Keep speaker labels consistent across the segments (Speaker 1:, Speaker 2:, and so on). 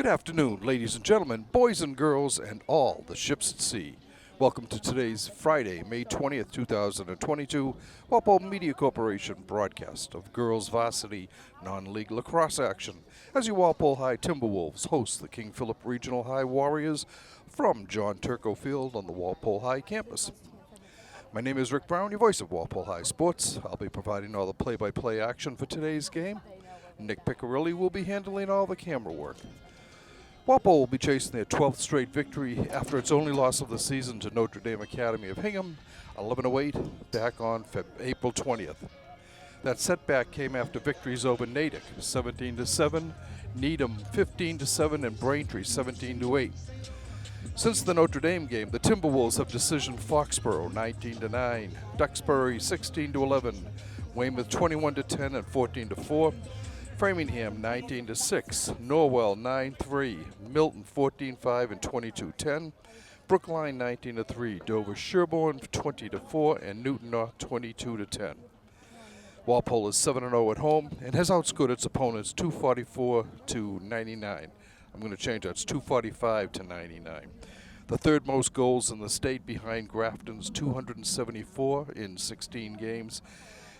Speaker 1: Good afternoon, ladies and gentlemen, boys and girls, and all the ships at sea. Welcome to today's Friday, May 20th, 2022, Walpole Media Corporation broadcast of girls varsity non-league lacrosse action as your Walpole High Timberwolves host the King Philip Regional High Warriors from John Turco Field on the Walpole High campus. My name is Rick Brown, your voice of Walpole High Sports. I'll be providing all the play-by-play action for today's game. Nick Piccirilli will be handling all the camera work. Walpole will be chasing their 12th straight victory after its only loss of the season to Notre Dame Academy of Hingham, 11-8, back on April 20th. That setback came after victories over Natick, 17-7, Needham, 15-7, and Braintree, 17-8. Since the Notre Dame game, the Timberwolves have decisioned Foxborough, 19-9, Duxbury, 16-11, Weymouth, 21-10 and 14-4. Framingham 19-6, Norwell 9-3, Milton 14-5 and 22-10, Brookline 19-3, Dover Sherborne 20-4, and Newton North 22-10. Walpole is 7-0 at home and has outscored its opponents 244-99. I'm going to change that. It's 245-99. The third most goals in the state behind Grafton's 274 in 16 games.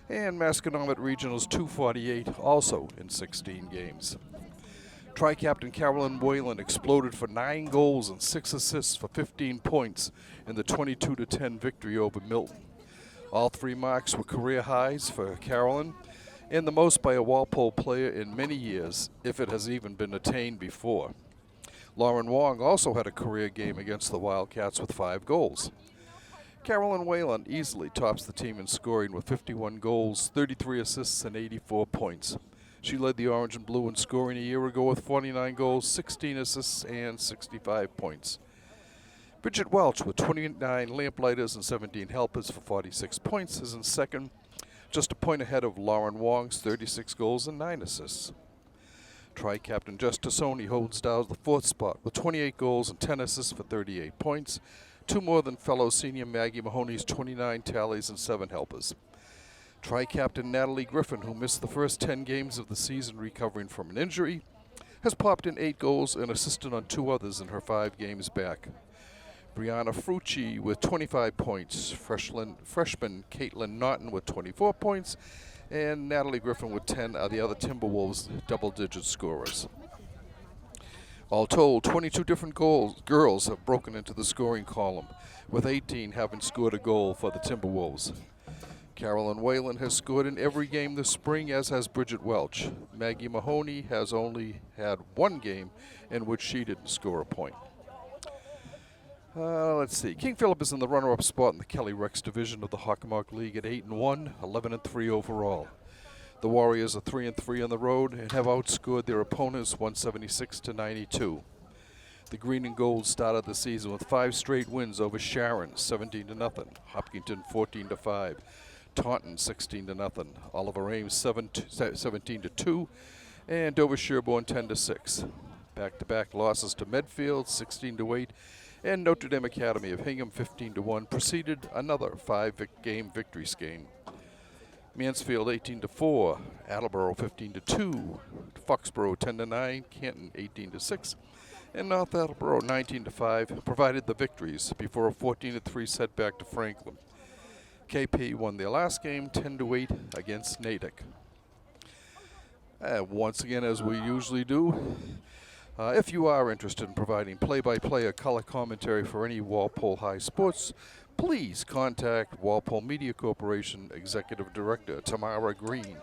Speaker 1: And Masconomet Regional's 248, also in 16 games. Tri-Captain Carolyn Whalen exploded for 9 goals and 6 assists for 15 points in the 22-10 victory over Milton. All 3 marks were career highs for Carolyn, and the most by a Walpole player in many years, if it has even been attained before. Lauren Wong also had a career game against the Wildcats with 5 goals. Carolyn Whalen easily tops the team in scoring with 51 goals, 33 assists, and 84 points. She led the Orange and Blue in scoring a year ago with 49 goals, 16 assists, and 65 points. Bridget Welch with 29 lamplighters and 17 helpers for 46 points is in second, just a point ahead of Lauren Wong's 36 goals and 9 assists. Tri-Captain Jess Tassoni holds down the 4th spot with 28 goals and 10 assists for 38 points. 2 more than fellow senior Maggie Mahoney's 29 tallies and 7 helpers. Tri-Captain Natalie Griffin, who missed the first 10 games of the season recovering from an injury, has popped in 8 goals and assisted on 2 others in her 5 games back. Brianna Frucci with 25 points, freshman Caitlin Naughton with 24 points, and Natalie Griffin with 10 are the other Timberwolves double-digit scorers. All told, 22 different girls have broken into the scoring column, with 18 having scored a goal for the Timberwolves. Carolyn Whalen has scored in every game this spring, as has Bridget Welch. Maggie Mahoney has only had 1 game in which she didn't score a point. Let's see. King Philip is in the runner-up spot in the Kelly Rex division of the Hockomock League at 8-1, 11-3 overall. The Warriors are 3-3 on the road and have outscored their opponents 176-92. The Green and Gold started the season with 5 straight wins over Sharon, 17-0, Hopkinton 14-5, Taunton 16-0, Oliver Ames 17-2, and Dover Sherborne 10-6. Back-to-back losses to Medfield 16-8, and Notre Dame Academy of Hingham 15-1 preceded another 5-game victory scheme. Mansfield 18-4, Attleboro 15-2, Foxborough 10-9, Canton 18-6, and North Attleboro 19-5 provided the victories before a 14-3 setback to Franklin. KP won their last game 10-8 against Natick. Once again, as we usually do, if you are interested in providing play-by-play or color commentary for any Walpole High sports, please contact Walpole Media Corporation Executive Director Tamara Green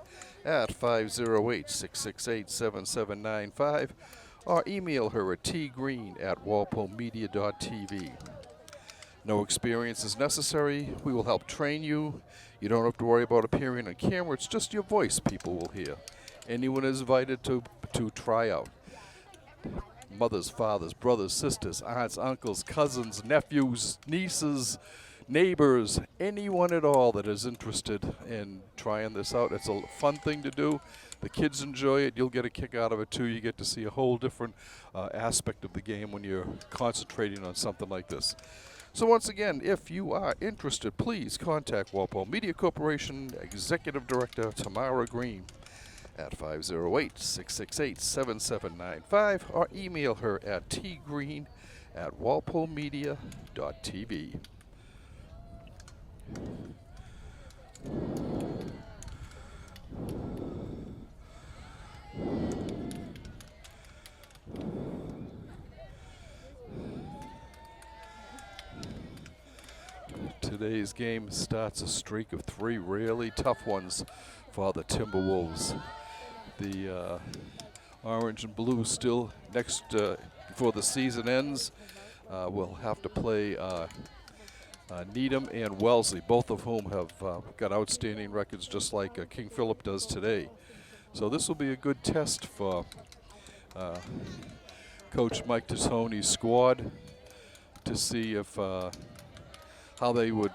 Speaker 1: at 508-668-7795 or email her at tgreen@walpolemedia.tv. No experience is necessary. We will help train you. You don't have to worry about appearing on camera. It's just your voice people will hear. Anyone is invited to try out. Mothers, fathers, brothers, sisters, aunts, uncles, cousins, nephews, nieces, neighbors, anyone at all that is interested in trying this out. It's a fun thing to do. The kids enjoy it. You'll get a kick out of it too. You get to see a whole different aspect of the game when you're concentrating on something like this. So once again, if you are interested, please contact Walpole Media Corporation Executive Director Tamara Green at 508-668-7795 or email her at tgreen@walpolemedia.tv. Today's game starts a streak of 3 really tough ones for the Timberwolves. The orange and blue still next before the season ends. We'll have to play Needham and Wellesley, both of whom have got outstanding records just like King Philip does today. So this will be a good test for Coach Mike Tassoni's squad to see if how they will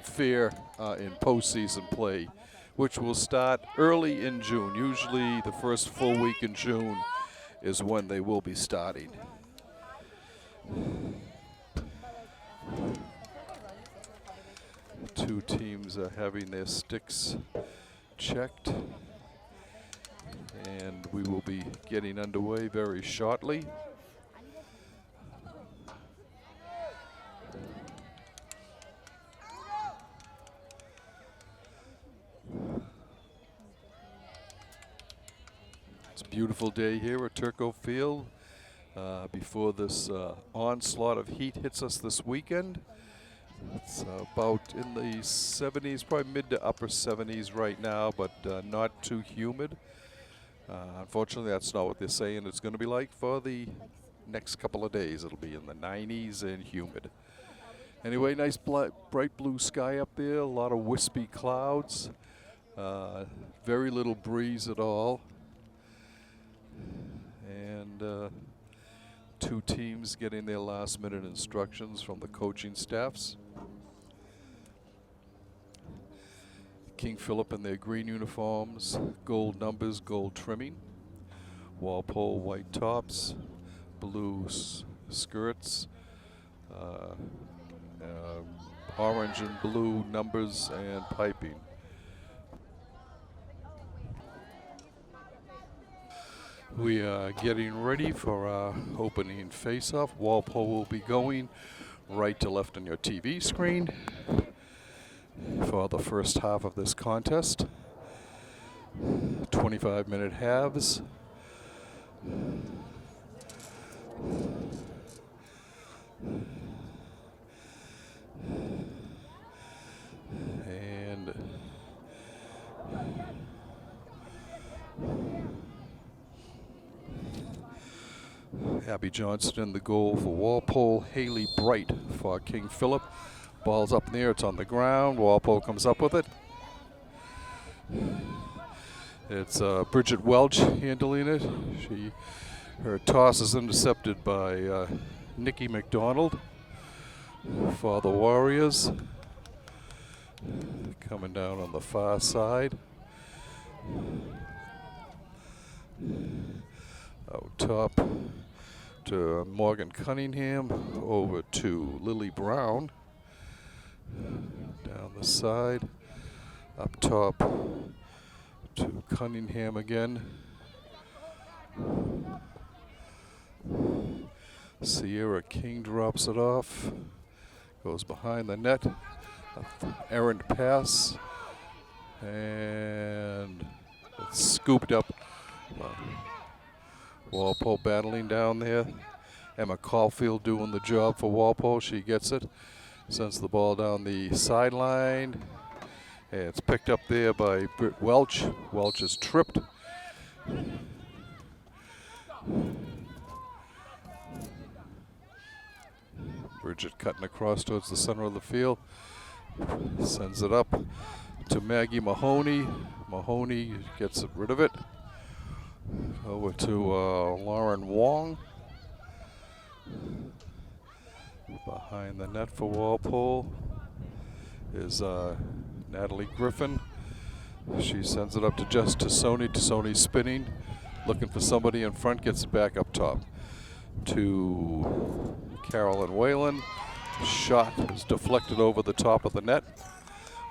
Speaker 1: fare in postseason play, which will start early in June. Usually the first full week in June is when they will be starting. Two teams are having their sticks checked, and we will be getting underway very shortly. It's a beautiful day here at Turco Field before this onslaught of heat hits us this weekend. It's about in the 70s, probably mid to upper 70s right now, but not too humid. Unfortunately, that's not what they're saying it's going to be like for the next couple of days. It'll be in the 90s and humid. Anyway, nice bright blue sky up there, a lot of wispy clouds, very little breeze at all. And two teams getting their last minute instructions from the coaching staffs. King Philip in their green uniforms, gold numbers, gold trimming. Walpole white tops, blue skirts, orange and blue numbers and piping. We are getting ready for our opening face-off. Walpole will be going right to left on your TV screen for the first half of this contest. 25-minute halves. And Abby Johnston in the goal for Walpole. Haley Bright for King Philip. Ball's up in the air, it's on the ground. Walpole comes up with it. It's Bridget Welch handling it. Her toss is intercepted by Nikki McDonald for the Warriors. Coming down on the far side. Out top to Morgan Cunningham, over to Lily Brown. Down the side, up top to Cunningham again. Sierra King drops it off, goes behind the net, errant pass, and it's scooped up. Walpole battling down there. Emma Caulfield doing the job for Walpole. She gets it. Sends the ball down the sideline. And it's picked up there by Britt Welch. Welch is tripped. Bridget cutting across towards the center of the field. Sends it up to Maggie Mahoney. Mahoney gets rid of it. Over to Lauren Wong. Behind the net for Walpole is Natalie Griffin. She sends it up to just Tassoni. Tassoni spinning, looking for somebody in front, gets it back up top to Carolyn Whalen. Shot is deflected over the top of the net.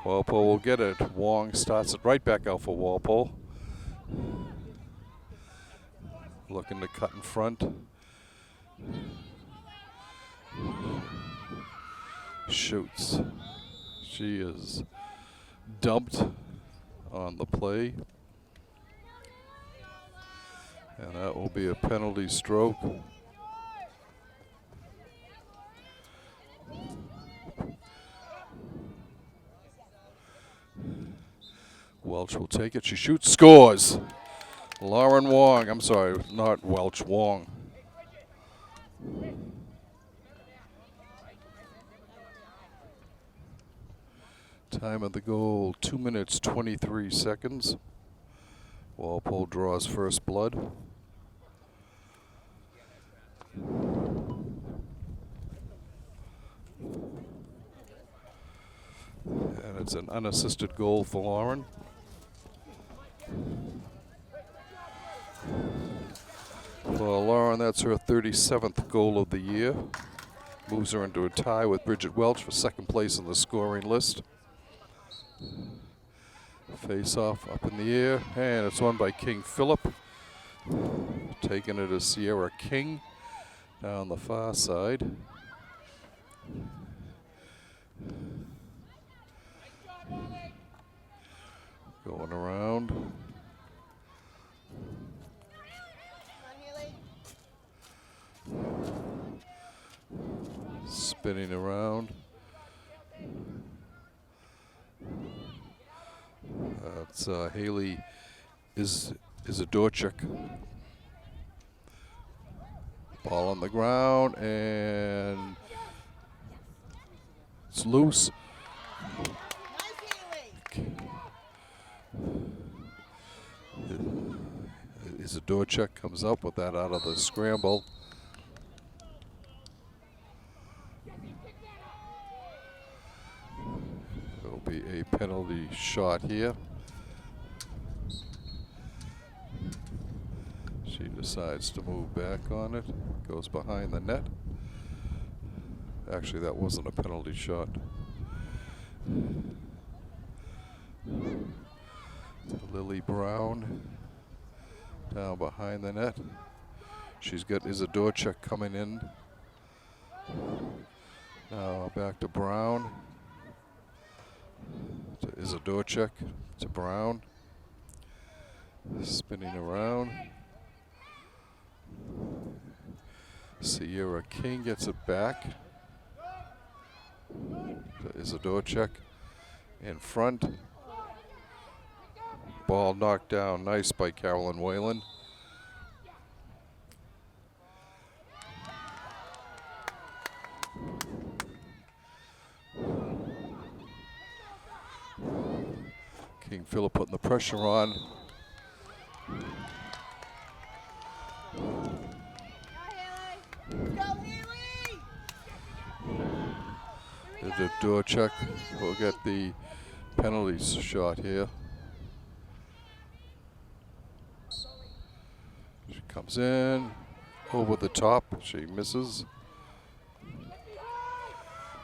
Speaker 1: Walpole will get it. Wong starts it right back out for Walpole. looking to cut in front. Shoots. She is dumped on the play. And that will be a penalty stroke. Welch will take it. She shoots, scores. Lauren Wong. I'm sorry, not Welch, Wong. Time of the goal, 2 minutes, 23 seconds. Walpole draws first blood. And it's an unassisted goal for Lauren. For Lauren, that's her 37th goal of the year. Moves her into a tie with Bridget Welch for second place in the scoring list. Face off up in the air, and it's won by King Phillip. Taking it as Sierra King down the far side. Going around. Spinning around. That's Haley is a Dorchik. Ball on the ground, and it's loose. Is a Dorchik comes up with that out of the scramble. There'll be a penalty shot here. She decides to move back on it. Goes behind the net. Actually, that wasn't a penalty shot. Lily Brown down behind the net. She's got Isadorchuk coming in. Now back to Brown. To Isadorchuk. To Brown. Spinning around. Sierra King gets it back. To Isadorchuk. In front. Ball knocked down, nice by Carolyn Whalen. King Phillip putting the pressure on. The Dorchuk will get the penalty shot here. She comes in over the top. She misses.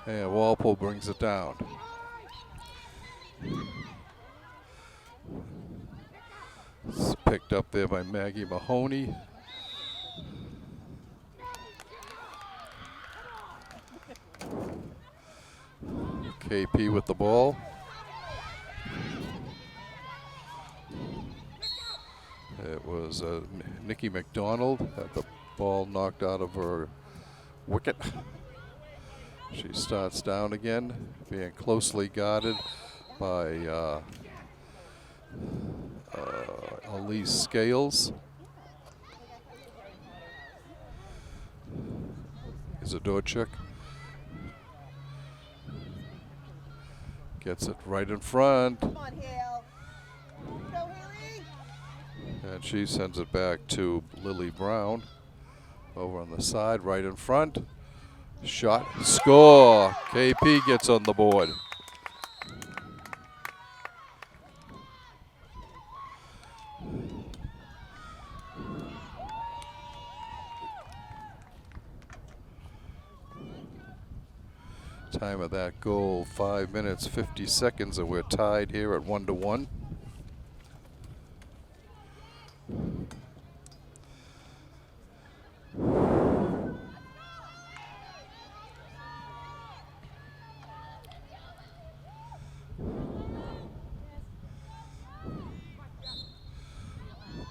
Speaker 1: And Walpole brings it down. It's picked up there by Maggie Mahoney. KP with the ball. It was Nikki McDonald had the ball knocked out of her wicket. She starts down again, being closely guarded by Elise Scales. Isadorchuk gets it right in front.
Speaker 2: Come on, Hale. Go, Haley.
Speaker 1: And she sends it back to Lily Brown. Over on the side, right in front. Shot, score. KP gets on the board. Time of that goal, 5 minutes, 50 seconds, and we're tied here at 1-1.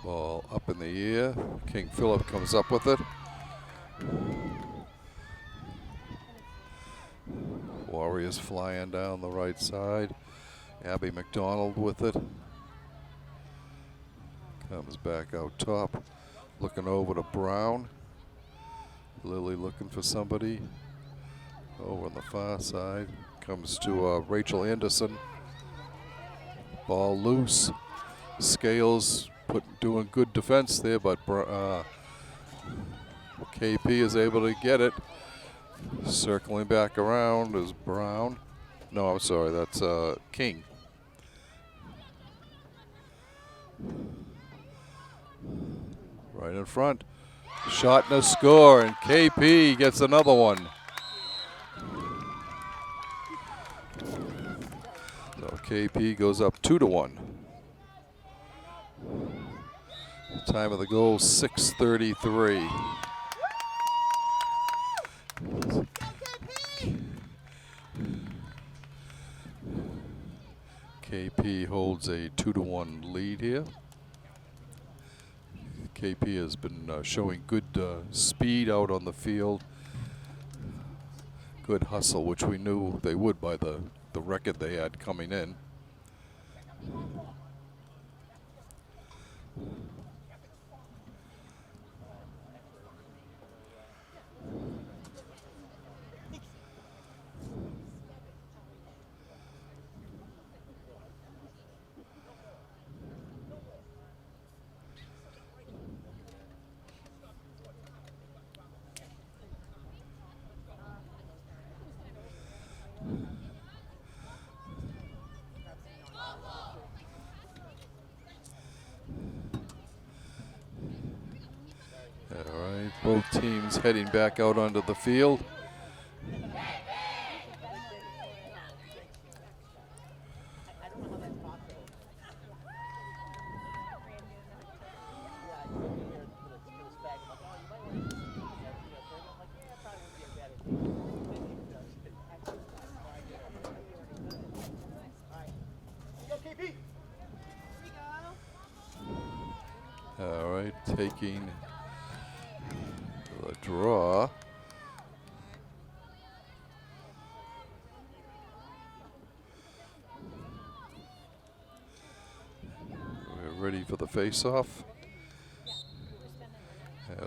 Speaker 1: Ball up in the air. King Philip comes up with it. Warriors flying down the right side. Abby McDonald with it. Comes back out top. Looking over to Brown. Lily looking for somebody. Over on the far side. Comes to Rachel Anderson. Ball loose. Scales doing good defense there, but KP is able to get it. Circling back around is Brown. No, I'm sorry, that's King. Right in front. Shot and a score, and KP gets another one. So KP goes up 2-1. Time of the goal, 6:33. KP holds a 2-1 lead here. KP has been showing good speed out on the field. Good hustle, which we knew they would by the record they had coming in. All right, both teams heading back out onto the field. All right, taking the draw. We're ready for the face-off.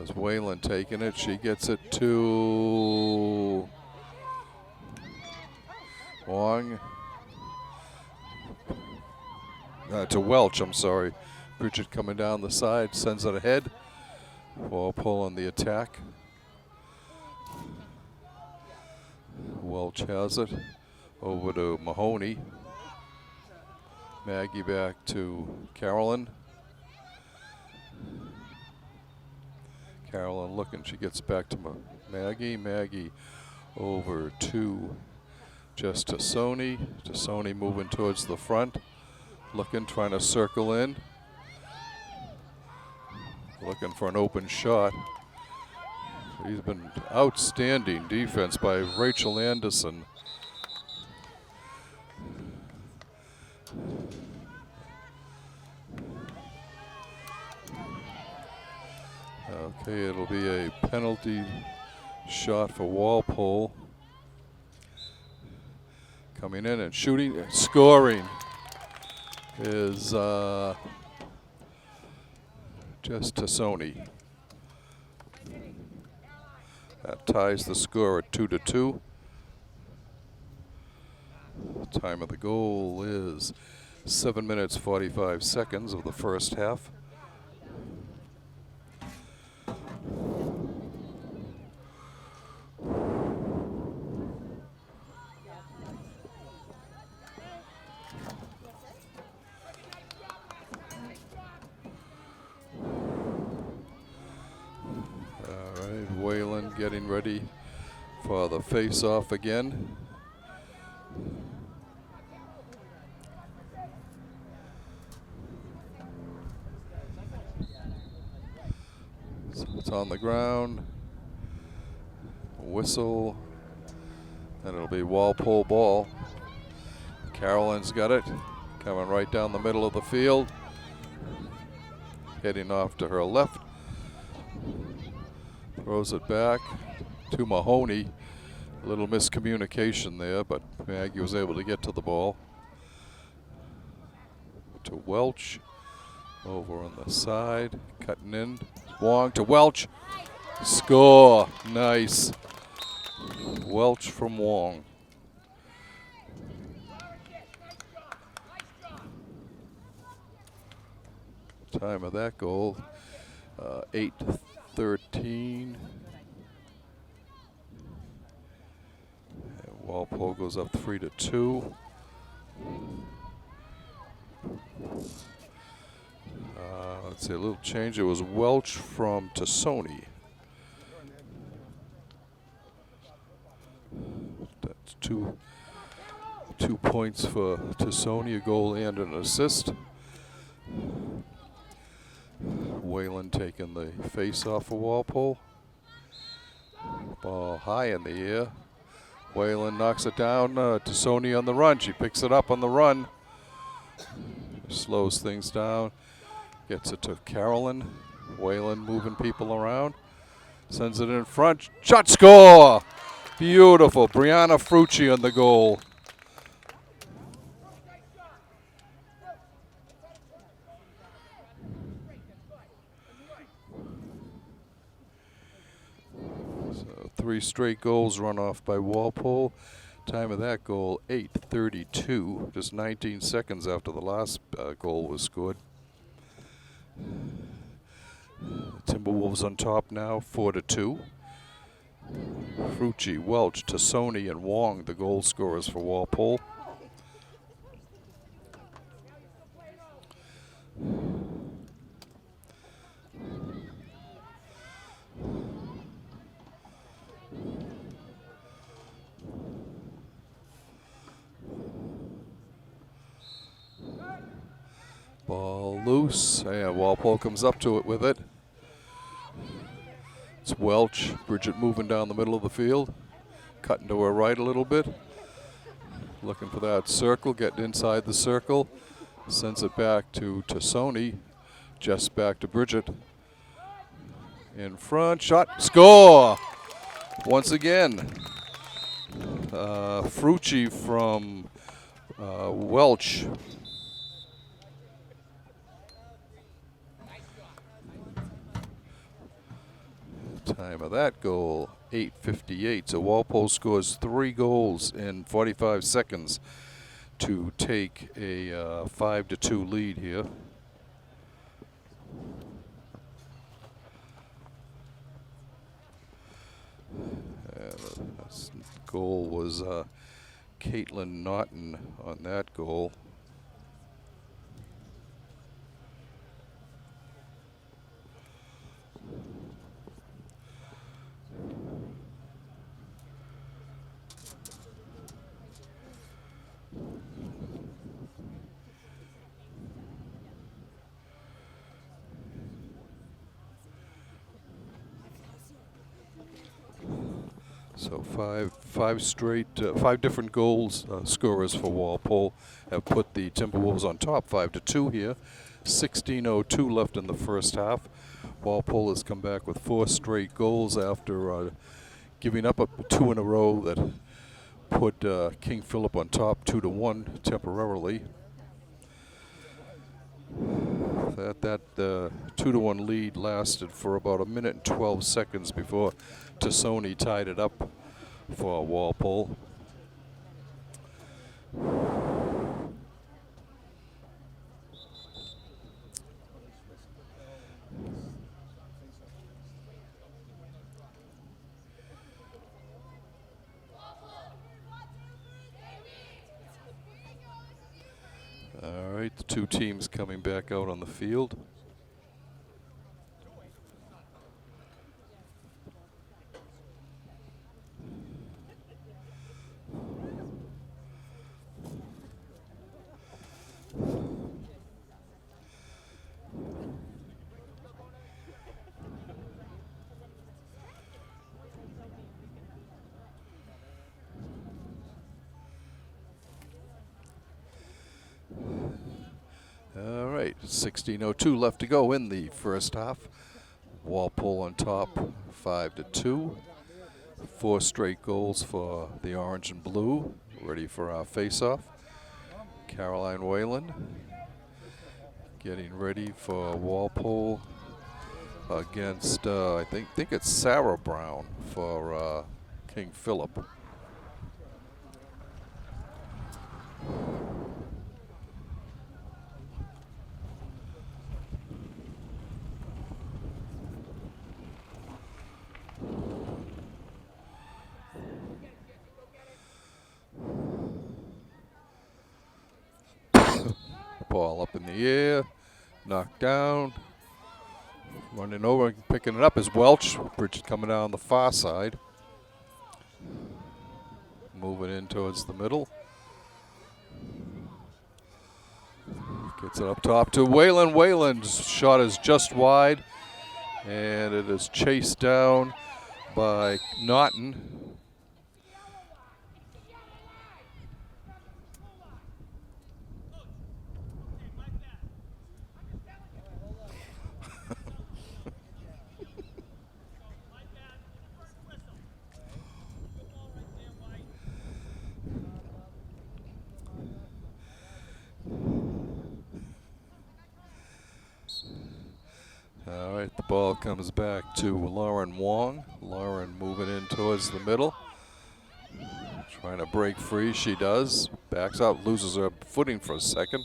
Speaker 1: As Whalen taking it, she gets it to Wong. To Welch, I'm sorry. Bridget coming down the side, sends it ahead. Walpole on the attack. Welch has it. Over to Mahoney. Maggie back to Carolyn. Carolyn looking, she gets back to Maggie. Maggie over to just to Sony. To Sony moving towards the front. Looking, trying to circle in. Looking for an open shot. He's been outstanding defense by Rachel Anderson. Okay, it'll be a penalty shot for Walpole. Coming in and shooting, scoring is just Tassoni. That ties the score at 2-2. The time of the goal is 7 minutes 45 seconds of the first half. Whalen getting ready for the face-off again. So It's on the ground. Whistle. And it'll be Walpole ball. Carolyn's got it. Coming right down the middle of the field. Heading off to her left. Throws it back to Mahoney. A little miscommunication there, but Maggie was able to get to the ball. To Welch. Over on the side. Cutting in. Wong to Welch. Score. Nice. Welch from Wong. Time of that goal, 8:13. And Walpole goes up 3-2. Let's see, a little change. It was Welch from Tassoni. That's two points for Tassoni, a goal and an assist. Whalen taking the face off of Walpole. Ball high in the air. Whalen knocks it down. Tassoni on the run. She picks it up on the run. Slows things down. Gets it to Carolyn. Whalen moving people around. Sends it in front. Shot, score! Beautiful. Brianna Frucci on the goal. So 3 straight goals run off by Walpole. Time of that goal, 8:32. Just 19 seconds after the last goal was scored. Timberwolves on top now, 4-2. Frucci, Welch, Tassoni, and Wong, the goal scorers for Walpole. Ball loose, and Walpole comes up to it with it. It's Welch. Bridget moving down the middle of the field. Cutting to her right a little bit. Looking for that circle, getting inside the circle. Sends it back to Tassoni. Just back to Bridget. In front, shot, score! Once again. Frucci from Welch. Time of that goal, 8:58. So Walpole scores 3 goals in 45 seconds to take a 5-2 lead here. The goal was Caitlin Naughton on that goal. So five different goals scorers for Walpole have put the Timberwolves on top, 5-2 here. 16:02 left in the first half. Walpole has come back with 4 straight goals after giving up 2 in a row that put King Philip on top 2-1 temporarily. That 2-1 lead lasted for about 1 minute and 12 seconds before Tassoni tied it up for Walpole. All right, the 2 teams coming back out on the field. All right, 16:02 left to go in the first half. Walpole on top, 5-2. 4 straight goals for the orange and blue. Ready for our face-off. Caroline Whalen getting ready for Walpole against, I think it's Sarah Brown for King Philip. Ball up in the air, knocked down. Running over and picking it up is Welch. Bridget coming down the far side. Moving in towards the middle. Gets it up top to Whalen. Whalen's shot is just wide. And it is chased down by Naughton. All right, the ball comes back to Lauren Wong. Lauren moving in towards the middle. Trying to break free, she does. Backs out, loses her footing for a second.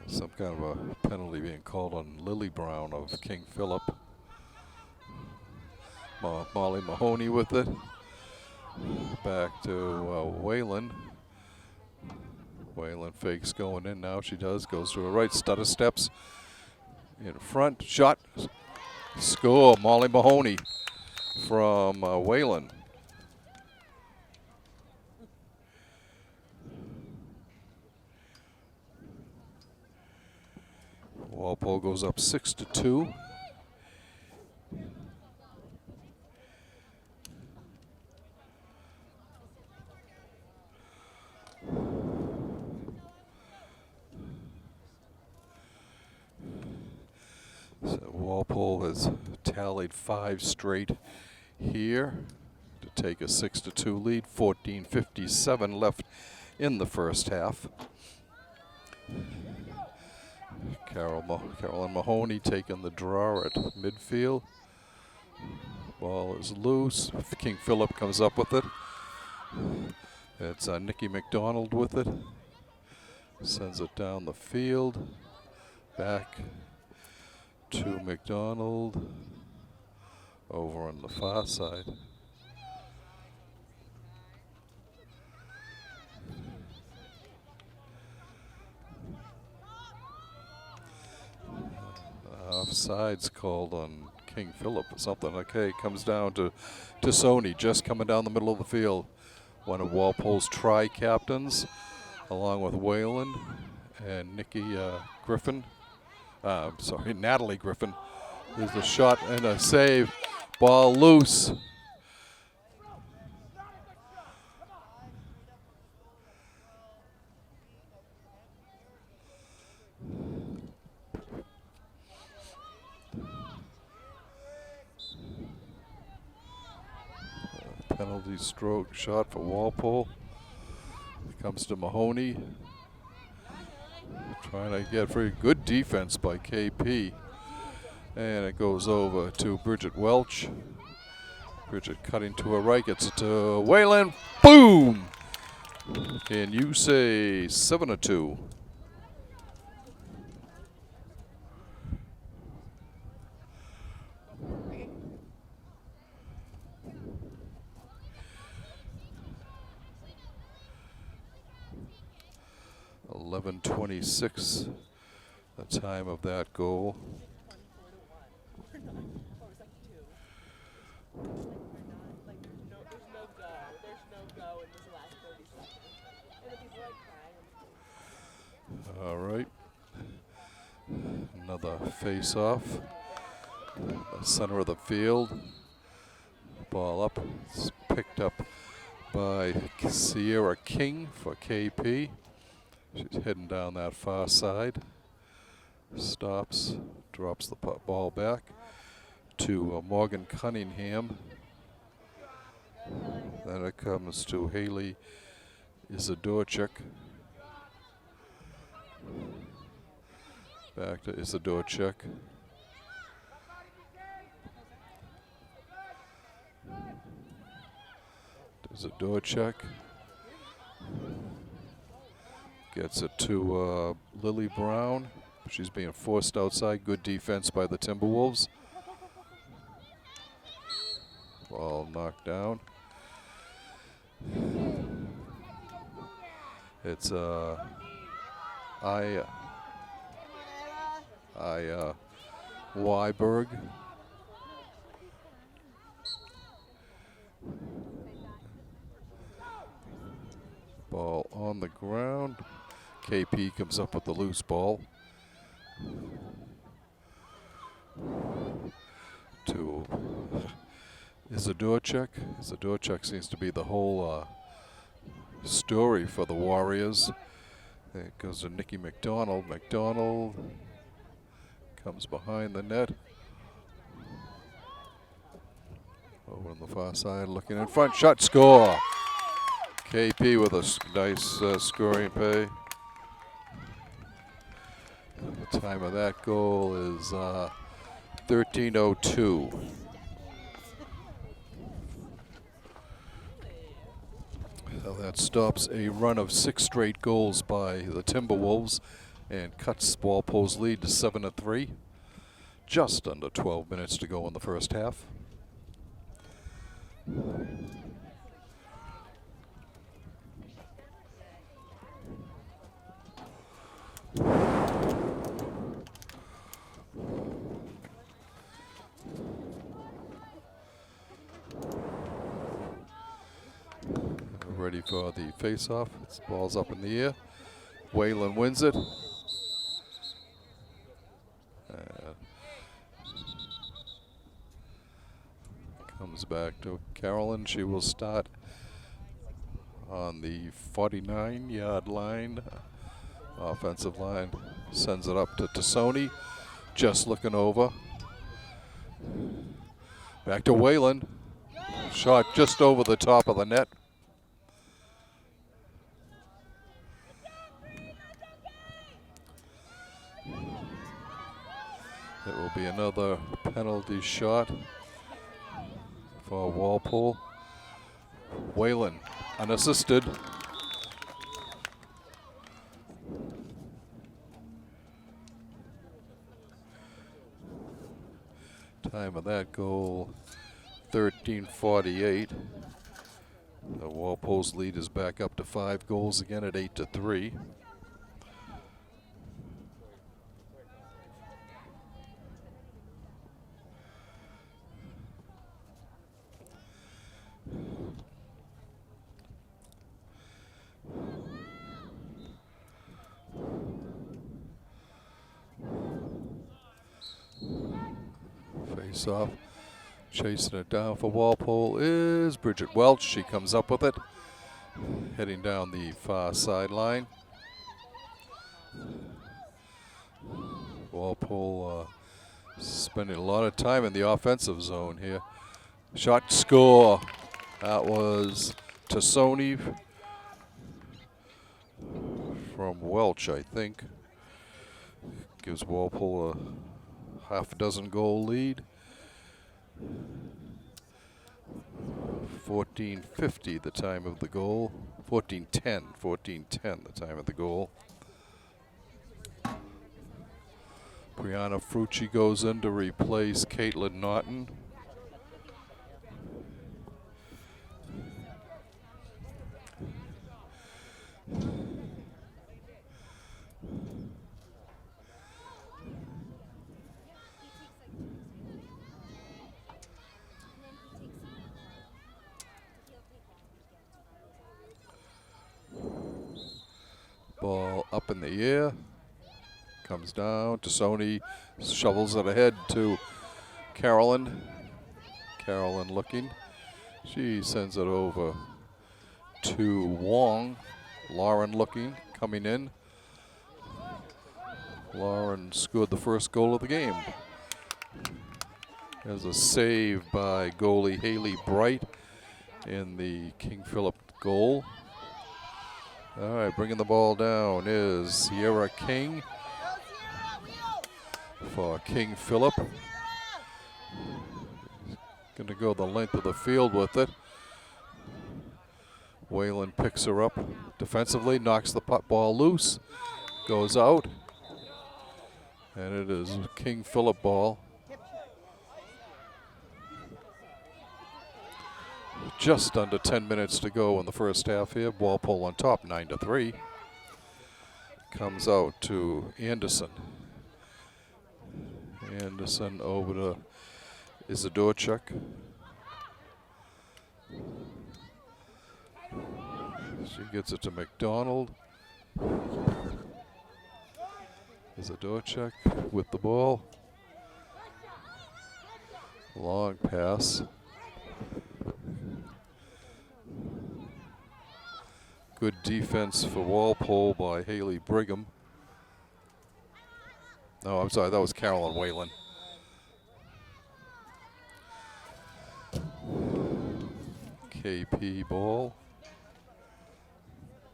Speaker 1: Some kind of a penalty being called on Lily Brown of King Philip. Molly Mahoney with it. Back to Whalen. Whalen fakes going in now. She does. Goes to her right. Stutter steps in front. Shot. Score. Molly Mahoney from Whalen. Walpole goes up 6-2. So Walpole has tallied 5 straight here to take a 6-2 lead. 14:57 left in the first half. Carolyn Mahoney taking the draw at midfield. Ball is loose. King Philip comes up with it. It's Nikki McDonald with it. Sends it down the field. Back to McDonald. Over on the far side. Offsides called on King Philip or something. Okay, comes down to Sony, just coming down the middle of the field. One of Walpole's tri-captains, along with Whalen and Nikki Griffin. Natalie Griffin. There's a shot and a save. Ball loose. Penalty stroke shot for Walpole. Comes to Mahoney. Trying to get free. Good defense by KP. And it goes over to Bridget Welch. Bridget cutting to her right. Gets it to Whalen. Boom! Can you say 7-2? .26, the time of that goal. All right. Another face-off. Center of the field. Ball up. It's picked up by Sierra King for KP. She's heading down that far side. Stops, drops the ball back to Morgan Cunningham. Then it comes to Haley Isidorchuk. Back to Isidorchuk. Isidorchuk gets it to Lily Brown. She's being forced outside. Good defense by the Timberwolves. Ball knocked down. It's Weiberg. Ball on the ground. KP comes up with the loose ball. To Isidorchuk. Isidorchuk seems to be the whole story for the Warriors. It goes to Nikki McDonald. McDonald comes behind the net. Over on the far side, looking in front. Shot, score. KP with a nice scoring pay. The time of that goal is 13:02. So that stops a run of 6 straight goals by the Timberwolves and cuts Walpole's lead to 7-3. Just under 12 minutes to go in the first half. Ready for the face-off. This ball's up in the air. Whalen wins it. Comes back to Carolyn. She will start on the 49-yard line. Offensive line sends it up to Tassoni. Just looking over. Back to Whalen. Shot just over the top of the net. It will be another penalty shot for Walpole. Whalen, unassisted. Time of that goal, 13:48. The Walpole's lead is back up to 5 goals again at 8-3. Face off. Chasing it down for Walpole is Bridget Welch. She comes up with it. Heading down the far sideline. Walpole spending a lot of time in the offensive zone here. Shot, score. That was Tassoni from Welch, I think. Gives Walpole a half-dozen goal lead. 14:50 the time of the goal. 14:10 the time of the goal. Brianna Frucci goes in to replace Caitlin Naughton. Ball up in the air. Comes down to Sony, shovels it ahead to Carolyn. Carolyn looking. She sends it over to Wong. Lauren looking, coming in. Lauren scored the first goal of the game. There's a save by goalie Haley Bright in the King Philip goal. All right, bringing the ball down is Sierra King for King Philip. Going to go the length of the field with it. Whalen picks her up defensively, knocks the puck ball loose, goes out, and it is King Philip ball. Just under 10 minutes to go in the first half here. Walpole on top, 9-3. Comes out to Anderson. Anderson over to Isidorchuk. She gets it to McDonald. Isidorchuk with the ball. Long pass. Good defense for Walpole by Haley Brigham. No, I'm sorry, that was Carolyn Whalen. KP ball.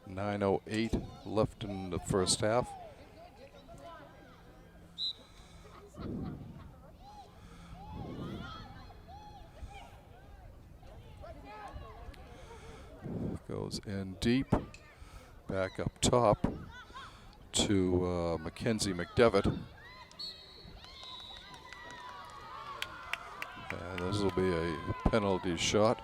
Speaker 1: 9:08 left in the first half. Goes in deep, back up top to Mackenzie McDevitt. And this will be a penalty shot.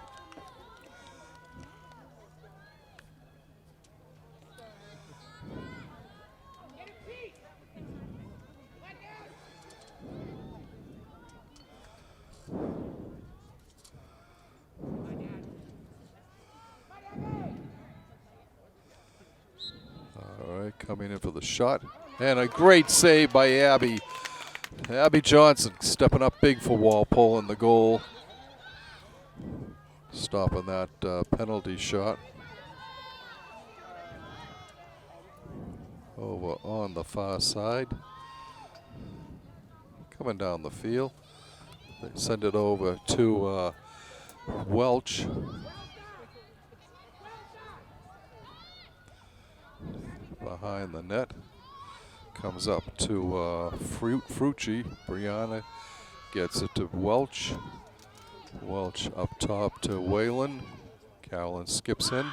Speaker 1: Coming in for the shot. And a great save by Abby. Abby Johnson stepping up big for Walpole in the goal. Stopping that penalty shot. Over on the far side. Coming down the field. They send it over to Welch. Behind the net. Comes up to Frucci. Brianna gets it to Welch. Welch up top to Whalen. Carolyn skips in.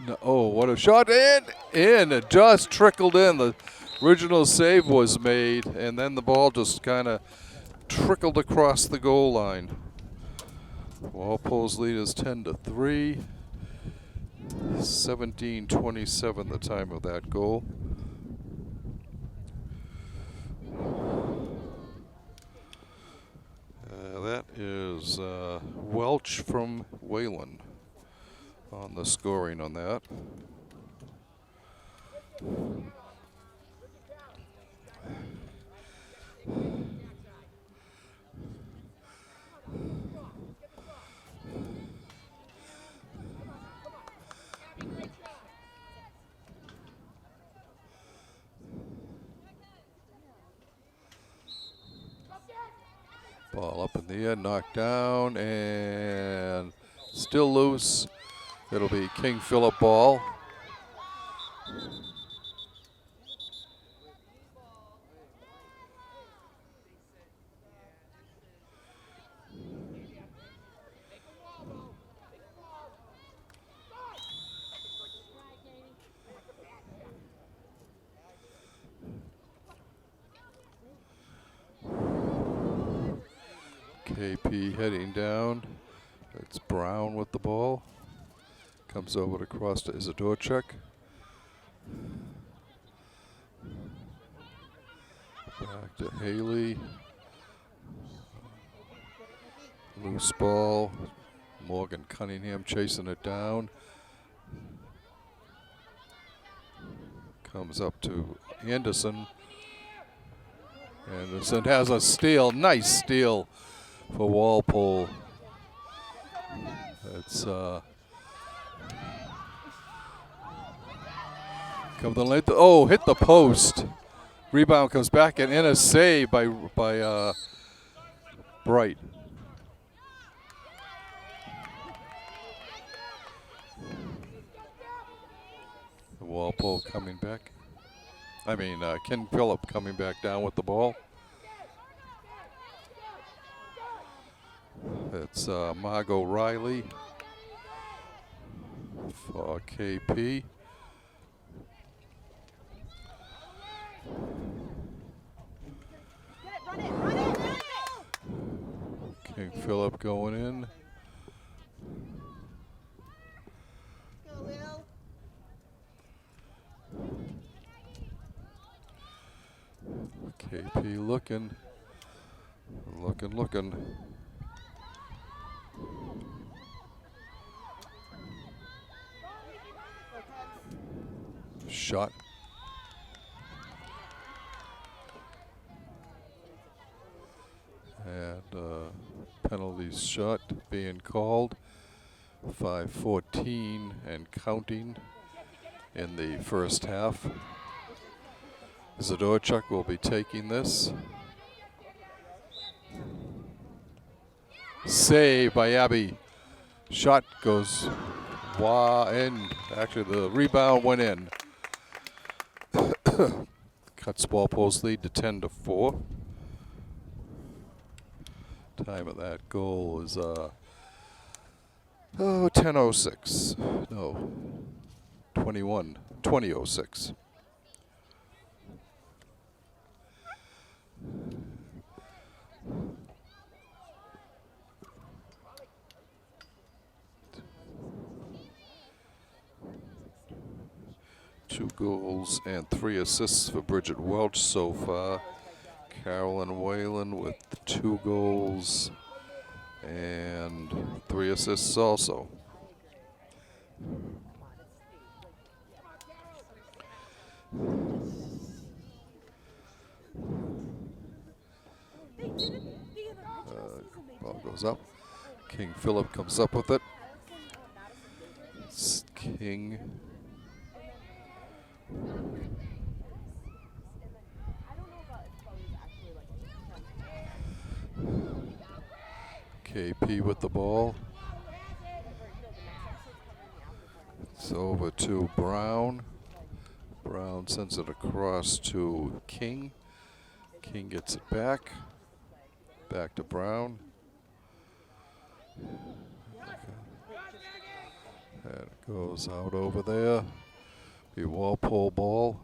Speaker 1: No, oh, what a shot. In! It just trickled in. The original save was made, and then the ball just kind of trickled across the goal line. Walpole's lead is 10-3. 17:27 the time of that goal. That is Welch from Whalen on the scoring on that. Ball up in the air, knocked down, and still loose. It'll be King Philip ball. KP heading down. It's Brown with the ball. Comes over across to Isidorchuk. Back to Haley. Loose ball. Morgan Cunningham chasing it down. Comes up to Anderson. Anderson has a steal. Nice steal for Walpole. It's come the length. Oh, hit the post. Rebound comes back and in a save by Bright. Walpole coming back. I mean, Ken Phillip coming back down with the ball. It's Margot Riley for KP. King Phillip going in. KP looking. Shot. And penalty shot being called. 5:14 and counting in the first half. Zadorchuk will be taking this. Save by Abbey. Shot goes in. Actually, the rebound went in. Cuts Walpole's lead to 10-4. Time of that goal is 10:06. No, 20:06. Two goals and 3 assists for Bridget Welch so far. Carolyn Whalen with 2 goals and 3 assists also. Ball goes up. King Phillip comes up with it. It's King. KP with the ball. It's over to Brown. Brown sends it across to King. King gets it back. Back to Brown. And it goes out over there. Be Walpole ball.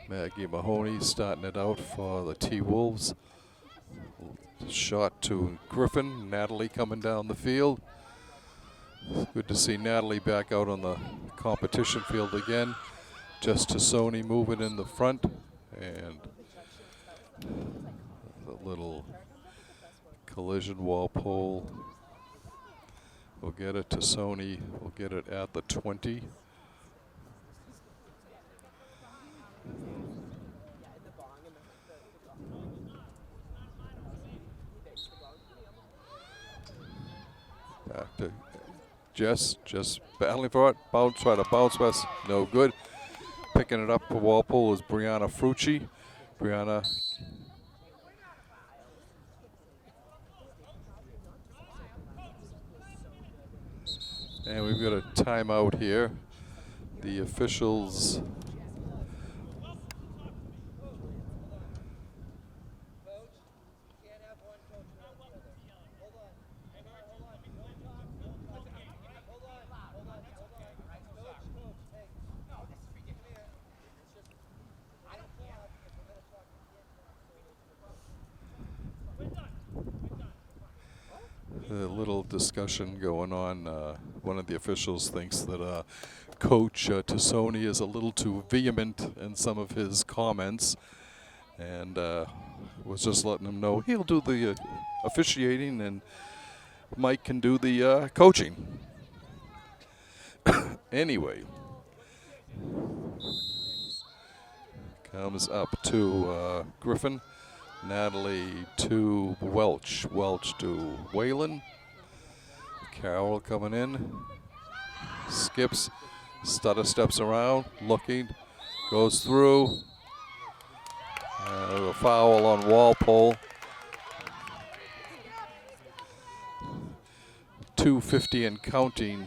Speaker 1: Maggie Mahoney starting it out for the T-Wolves. Shot to Griffin. Natalie coming down the field. Good to see Natalie back out on the competition field again. Just to Sony moving in the front. And a little collision. Walpole will get it to Sony. We'll get it at the 20. Back to Jess, just battling for it. Try to bounce pass, no good. Picking it up for Walpole is Brianna Frucci. Brianna. And we've got a timeout here. The officials. A little discussion going on. One of the officials thinks that Coach Tassoni is a little too vehement in some of his comments, and was just letting him know he'll do the officiating and Mike can do the coaching. Anyway, comes up to Griffin. Natalie to Welch. Welch to Whalen. Carroll coming in. Skips. Stutter steps around. Looking. Goes through. A foul on Walpole. 2:50 and counting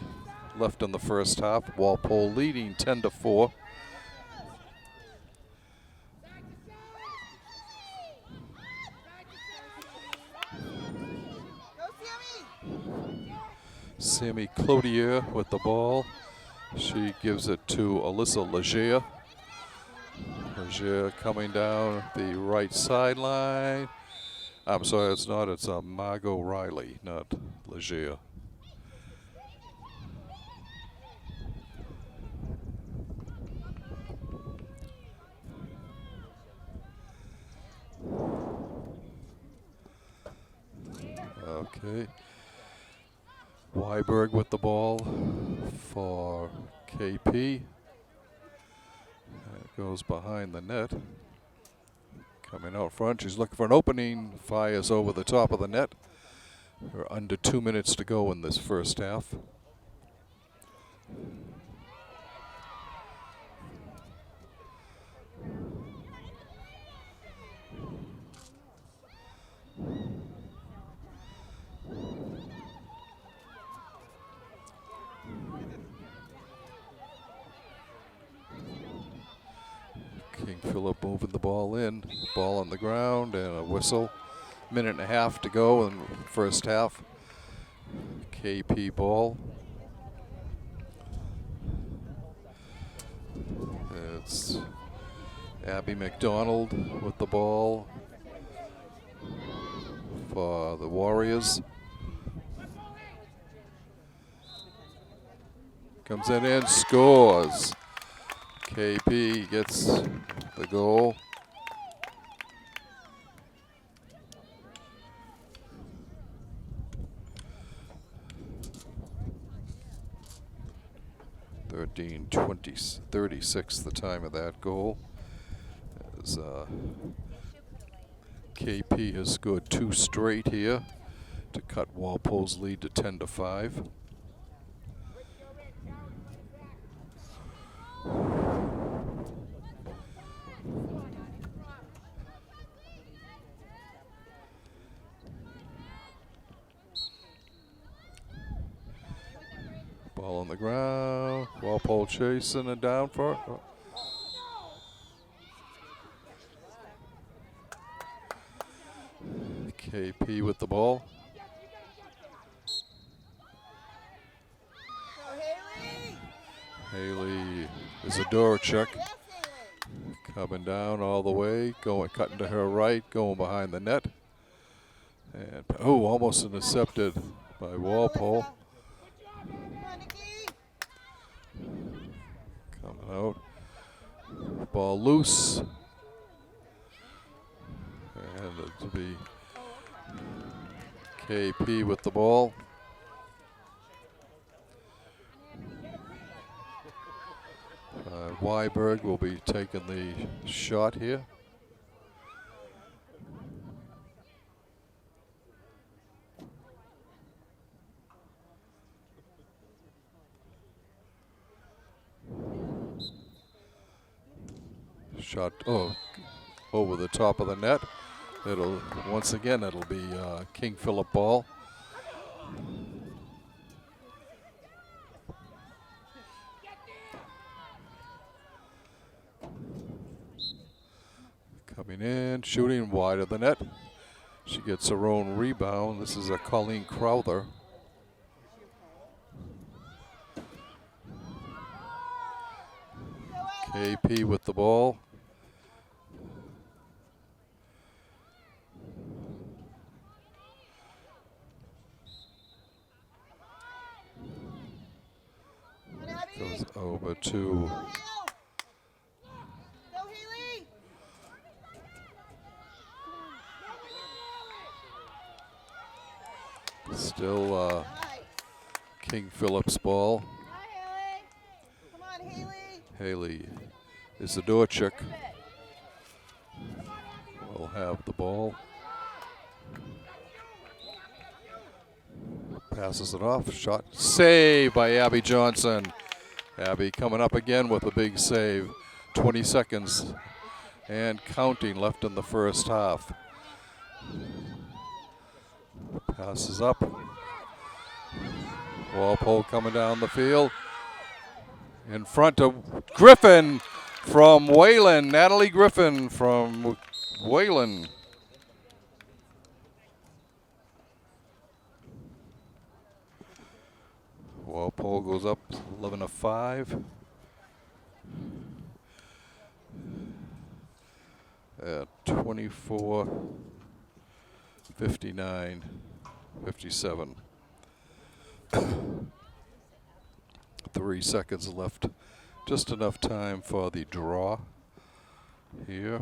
Speaker 1: left in the first half. Walpole leading 10-4. Sammy Cloutier with the ball. She gives it to Alyssa Leger. Leger coming down the right sideline. I'm sorry, it's not. It's Margot Riley, not Leger. Okay. Weiberg with the ball for KP. It goes behind the net. Coming out front, she's looking for an opening. Fires over the top of the net. We're under 2 minutes to go in this first half. King Philip moving the ball in. Ball on the ground and a whistle. Minute and a half to go in the first half. KP ball. It's Abby McDonald with the ball for the Warriors. Comes in and scores. KP gets the goal. (13, 20, 36) the time of that goal. As KP has scored 2 straight here to cut Walpole's lead to 10-5. Ball on the ground. Walpole chasing and down for it. KP with the ball. Haley is a door check. Coming down all the way, cutting to her right, going behind the net. And almost intercepted by Walpole. Coming out. Ball loose. And it'll be KP with the ball. Weiberg will be taking the shot here. Shot over the top of the net. Once again it'll be King Philip ball. Coming in, shooting wide of the net. She gets her own rebound. This is a Colleen Crowther. KP with the ball. Goes over to still King Philip's ball. Haley Isidorchik will have the ball. Passes it off. Shot. Save by Abby Johnson. Abby coming up again with a big save. 20 seconds and counting left in the first half. Passes up. Walpole coming down the field. In front of Griffin from Wayland. Natalie Griffin from Wayland. Walpole goes up 11-5. At 24, 59, 57. 3 seconds left. Just enough time for the draw here.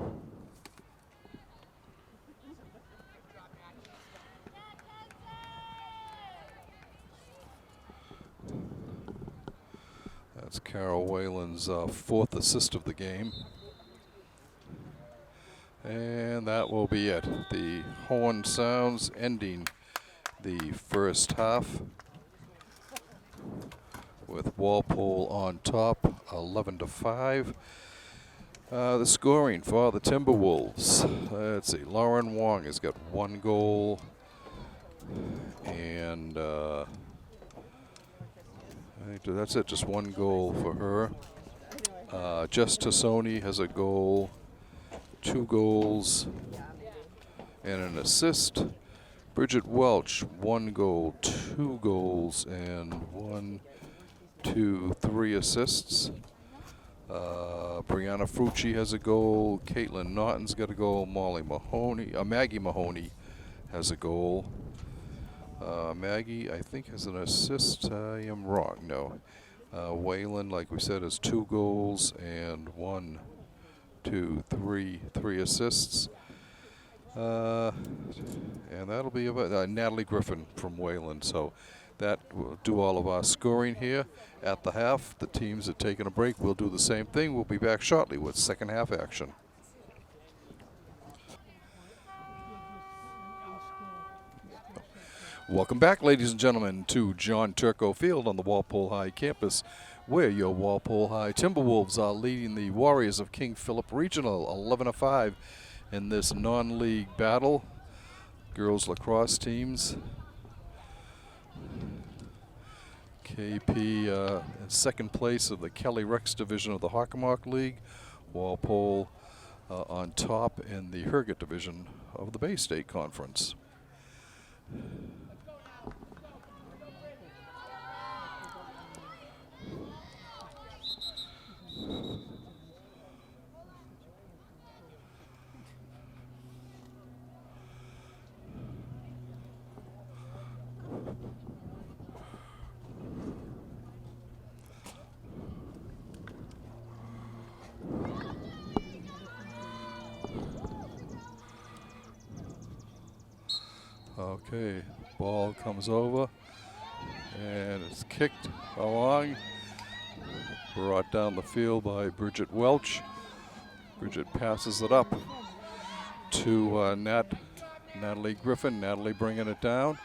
Speaker 1: That's Carol Whalen's 4th assist of the game. And that will be it. The horn sounds ending the first half with Walpole on top, 11-5. The scoring for the Timberwolves. Let's see. Lauren Wong has got 1 goal, and I think that's it. Just 1 goal for her. Jess Tassoni has a goal, 2 goals, and an assist. Bridget Welch, 1 goal, 2 goals, and 1, 2, 3 assists. Brianna Frucci has a goal. Caitlin Naughton's got a goal. Maggie Mahoney has a goal. Maggie, I think, has an assist. I am wrong. No. Wayland, like we said, has 2 goals and 1, 2, 3 assists. And that'll be about Natalie Griffin from Wayland. So that will do all of our scoring here at the half. The teams are taking a break. We'll do the same thing. We'll be back shortly with second half action. Welcome back, ladies and gentlemen, to John Turco Field on the Walpole High campus, where your Walpole High Timberwolves are leading the Warriors of King Philip Regional 11-5 in this non-league battle. Girls lacrosse teams. KP in second place of the Kelly Rex division of the Hockomock League. Walpole on top in the Herget division of the Bay State Conference. Okay, ball comes over and it's kicked along, brought down the field by Bridget Welch. Bridget passes it up to Natalie Griffin. Natalie bringing it down.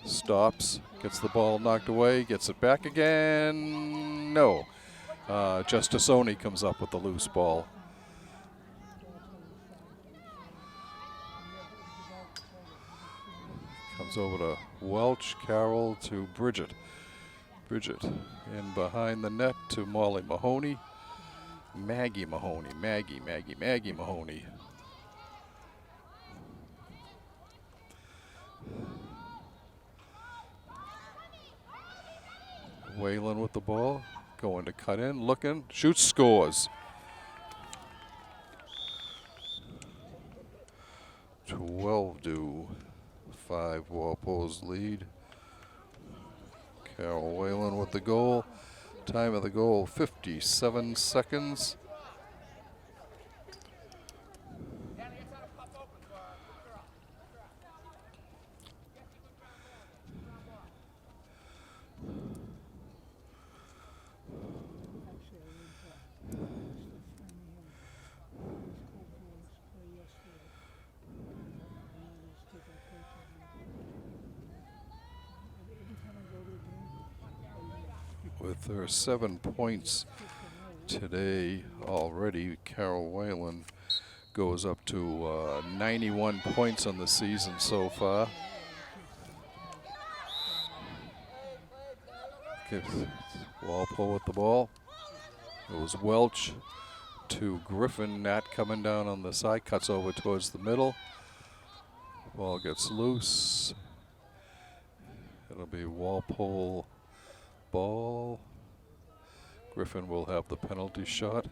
Speaker 1: Stops, gets the ball knocked away, gets it back again. No. Justice Oni comes up with the loose ball. Comes over to Welch, Carroll to Bridget. Bridget in behind the net to Molly Mahoney. Maggie Mahoney. Maggie Mahoney. Wayland with the ball. Going to cut in, looking, shoots, scores. 12-5 Walpole's lead. Carol Wayland with the goal. Time of the goal, 57 seconds. With her 7 points today already, Carol Whalen goes up to 91 points on the season so far. Walpole with the ball. It was Welch to Griffin. Nat coming down on the side, cuts over towards the middle. Ball gets loose. It'll be Walpole ball. Griffin will have the penalty shot.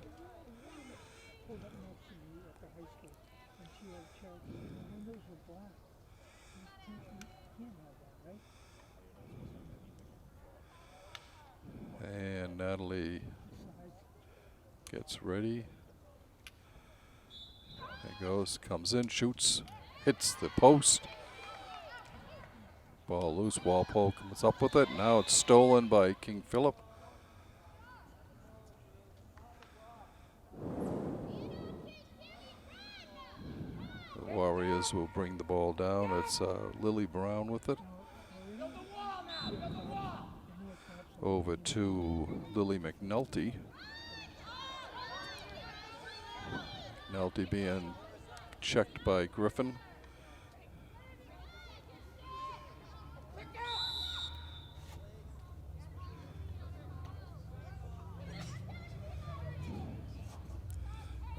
Speaker 1: And Natalie gets ready. There goes, comes in, shoots, hits the post. Ball loose, Walpole comes up with it. Now it's stolen by King Philip. The Warriors will bring the ball down. It's Lily Brown with it. Over to Lily McNulty. McNulty being checked by Griffin.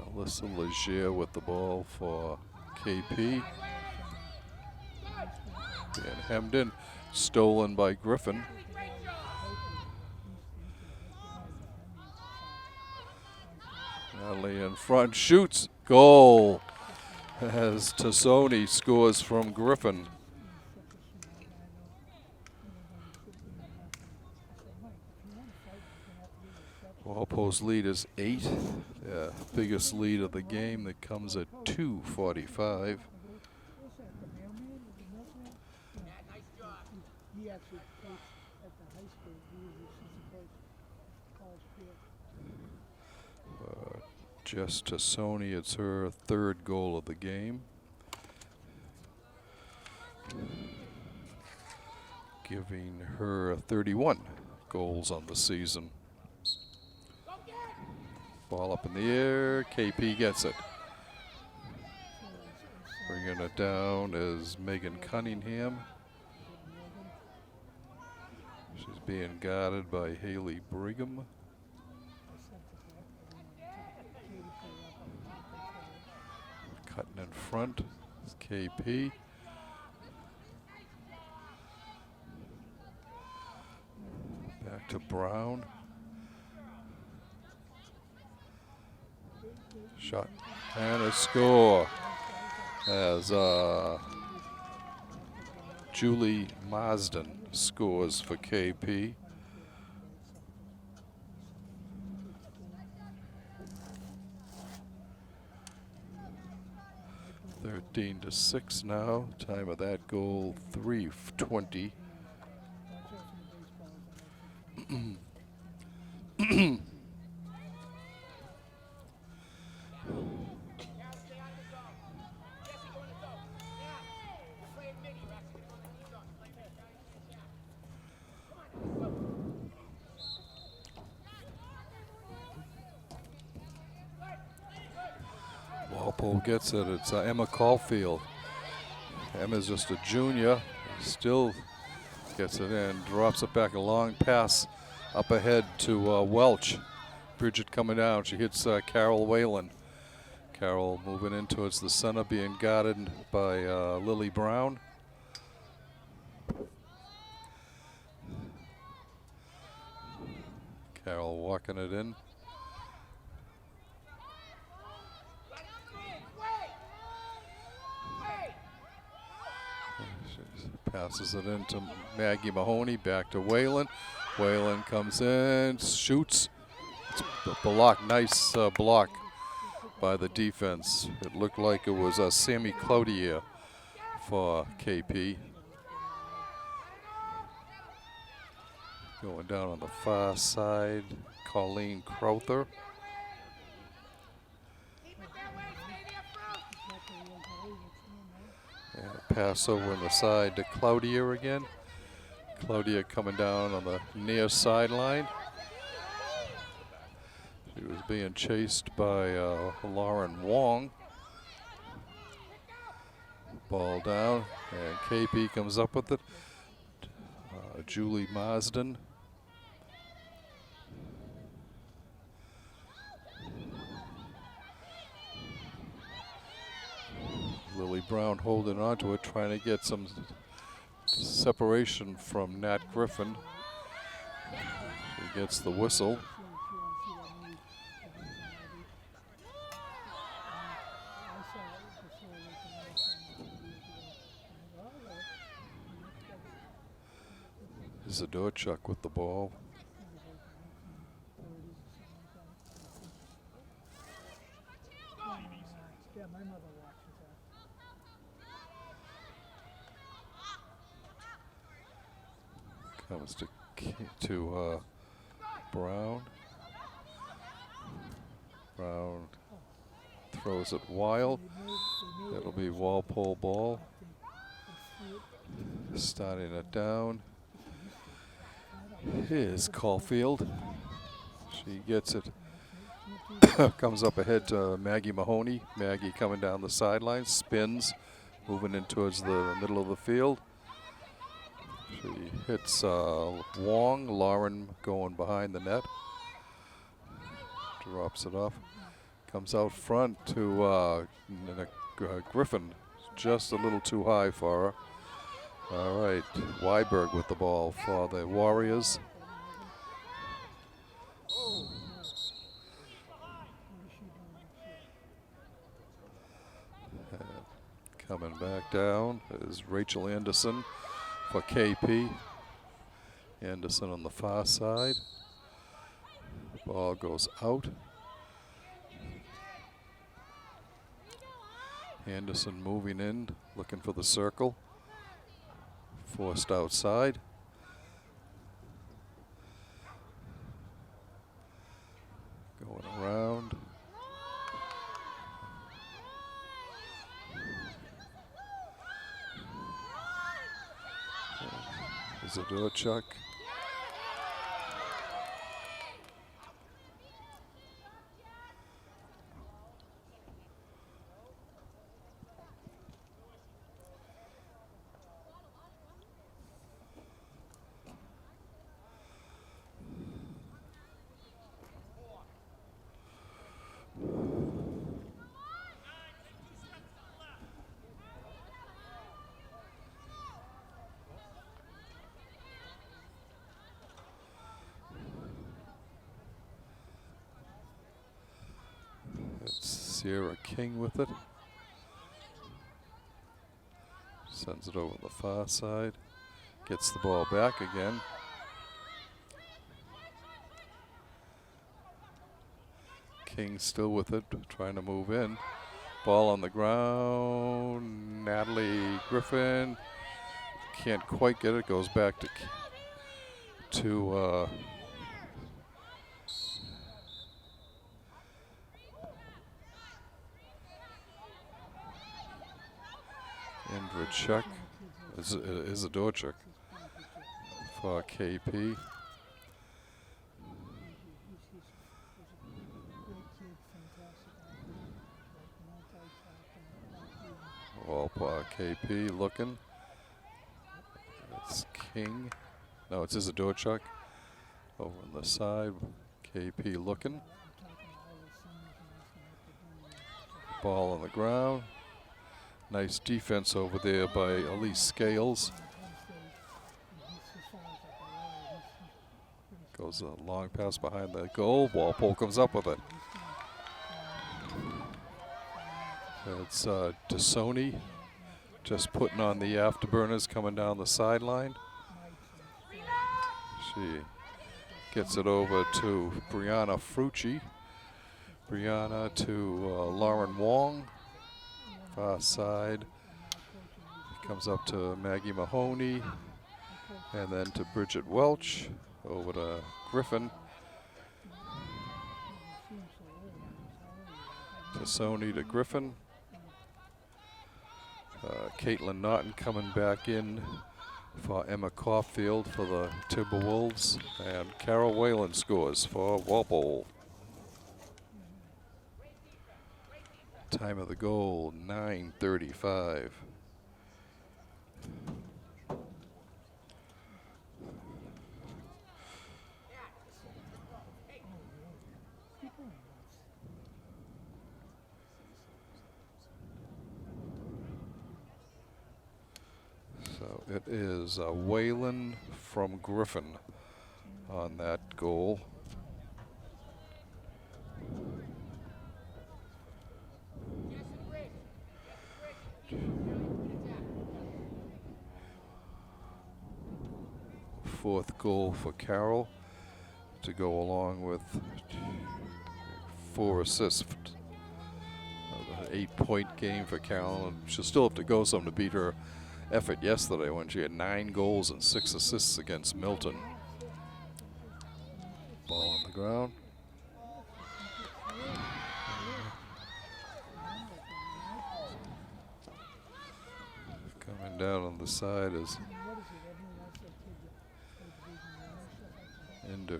Speaker 1: Alyssa Legier with the ball for KP. Being hemmed in, stolen by Griffin. Natalie in front, shoots, goal, as Tassoni scores from Griffin. Walpole's lead is 8, the biggest lead of the game that comes at 2:45. Jess Tassoni, it's her 3rd goal of the game. Giving her 31 goals on the season. Ball up in the air, KP gets it. Bringing it down is Megan Cunningham. She's being guarded by Haley Brigham. Cutting in front is KP. Back to Brown. Shot and a score as Julie Marsden scores for KP. 13-6 now. Time of that goal 3:20. Walpole gets it. It's Emma Caulfield. Emma's just a junior. Still gets it in. Drops it back. A long pass up ahead to Welch. Bridget coming down. She hits Carol Whalen. Carol moving in towards the center, being guarded by Lily Brown. Carol walking it in. Passes it into Maggie Mahoney, back to Whalen. Whalen comes in, shoots. It's a block, nice block by the defense. It looked like it was Sammy Cloutier for KP. Going down on the far side, Colleen Crowther. And a pass over on the side to Cloutier again. Cloutier coming down on the near sideline. being chased by Lauren Wong. Ball down, and KP comes up with it. Julie Marsden. Lily Brown holding onto it, trying to get some separation from Nat Griffin. She gets the whistle. Zadorchuk with the ball. Comes to Brown. Brown throws it wild. It'll be Walpole ball. Starting it down. Here's Caulfield. She gets it. Comes up ahead to Maggie Mahoney. Maggie coming down the sideline, spins, moving in towards the middle of the field. She hits Wong. Lauren going behind the net. Drops it off. Comes out front to Griffin. Just a little too high for her. All right, Weiberg with the ball for the Warriors. Coming back down is Rachel Anderson for KP. Anderson on the far side. Ball goes out. Anderson moving in, looking for the circle. Forced outside. Going around. Zadorchuk. Sierra King with it. Sends it over the far side. Gets the ball back again. King still with it, trying to move in. Ball on the ground. Natalie Griffin can't quite get it. Goes back to Andrzejczyk. Is a Dorchuk for KP. Well, KP looking. It's King. No, it's Zadorchuk. Over on the side. KP looking. Ball on the ground. Nice defense over there by Elise Scales. Goes a long pass behind the goal. Walpole comes up with it. It's Dasoni just putting on the afterburners, coming down the sideline. She gets it over to Brianna Frucci. Brianna to Lauren Wong. Far side. Comes up to Maggie Mahoney. And then to Bridget Welch. Over to Griffin. To Sony to Griffin. Caitlin Naughton coming back in for Emma Caulfield for the Timberwolves. And Carol Whalen scores for Walpole. Time of the goal, 9:35. So it is Whalen from Griffin on that goal. Fourth goal for Carroll to go along with 4 assists. An 8-point game for Carroll, and she'll still have to go some to beat her effort yesterday when she had 9 goals and 6 assists against Milton. Ball on the ground. Coming down on the side is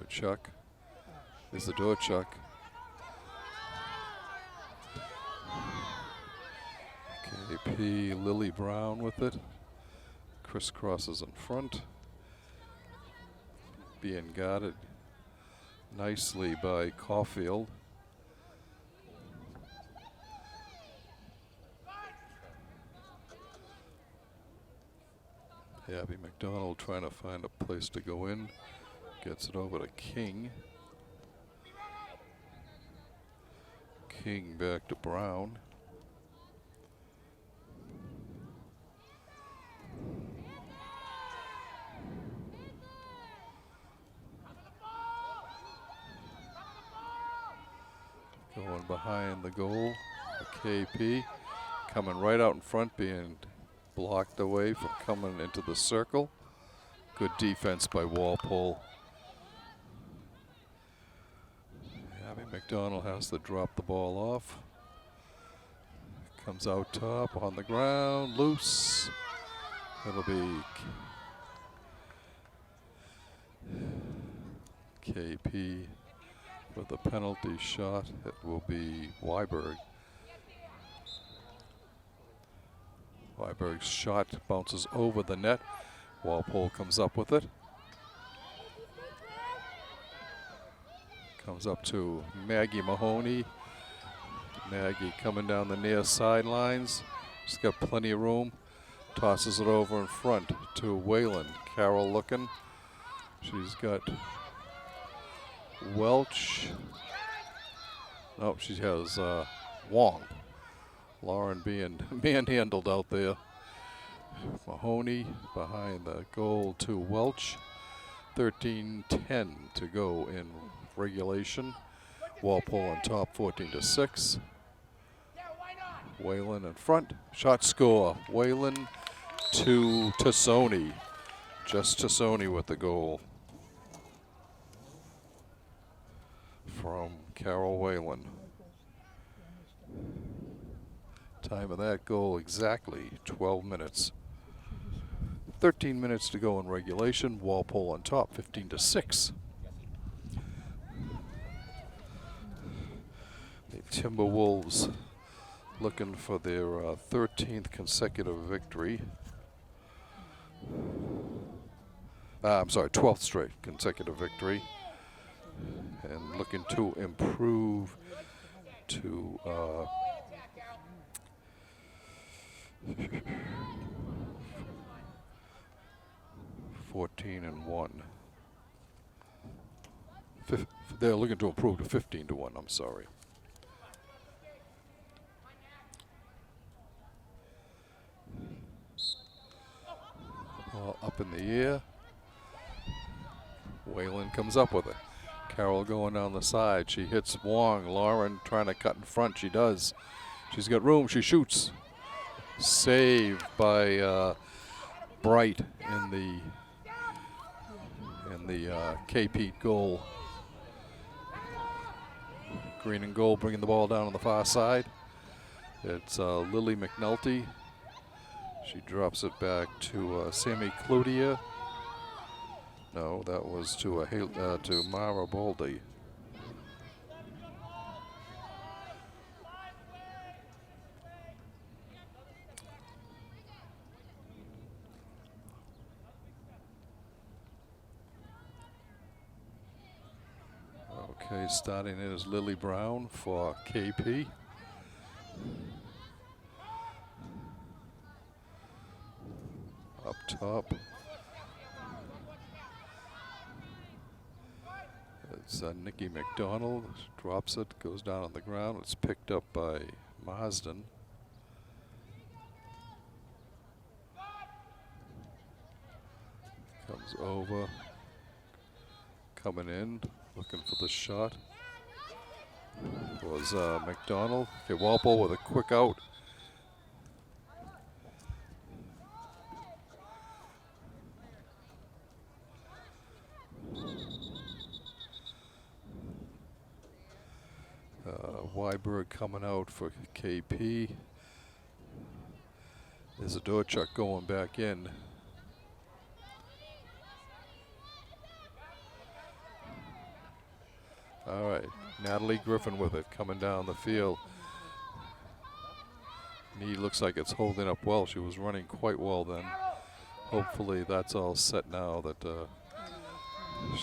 Speaker 1: Chuck. Is the door Chuck. KP Lily Brown with it. Crisscrosses in front. Being guarded nicely by Caulfield. Abby McDonald trying to find a place to go in. Gets it over to King. King back to Brown. Going behind the goal, the KP. Coming right out in front, being blocked away from coming into the circle. Good defense by Walpole. Abby McDonald has to drop the ball off. Comes out top, on the ground, loose. It'll be KP with a penalty shot. It will be Weiberg. Weiberg's shot bounces over the net. Walpole comes up with it. Comes up to Maggie Mahoney. Maggie coming down the near sidelines. She's got plenty of room. Tosses it over in front to Whalen. Carroll looking. She's got Welch. Nope, she has Wong. Lauren being manhandled out there. Mahoney behind the goal to Welch. 13-10 to go in regulation. Walpole on top, 14-6. Whalen in front. Shot score. Whalen to Tassoni. Just Tassoni with the goal from Carol Whalen. Time of that goal exactly 12 minutes. 13 minutes to go in regulation. Walpole on top, 15-6. The Timberwolves looking for their 13th consecutive victory. I'm sorry, 12th straight consecutive victory. And looking to improve to 14-1. They're looking to improve to 15-1. I'm sorry. Ball up in the air. Whalen comes up with it. Carroll going down the side. She hits Wong. Lauren trying to cut in front. She does. She's got room. She shoots. Saved by Bright in the KP goal. Green and gold bringing the ball down on the far side. It's Lily McNulty. She drops it back to Sammy Cloutier. No, that was to Mara Baldy. Okay, starting in is Lily Brown for KP. Up top. It's Nikki McDonald. Drops it, goes down on the ground. It's picked up by Marsden. Comes over. Coming in, looking for the shot. Was McDonald. Okay, Walpole with a quick out. Weiberg coming out for KP. There's a Dorchuk going back in. All right, Natalie Griffin with it, coming down the field. Knee looks like it's holding up well. She was running quite well then. Hopefully that's all set now that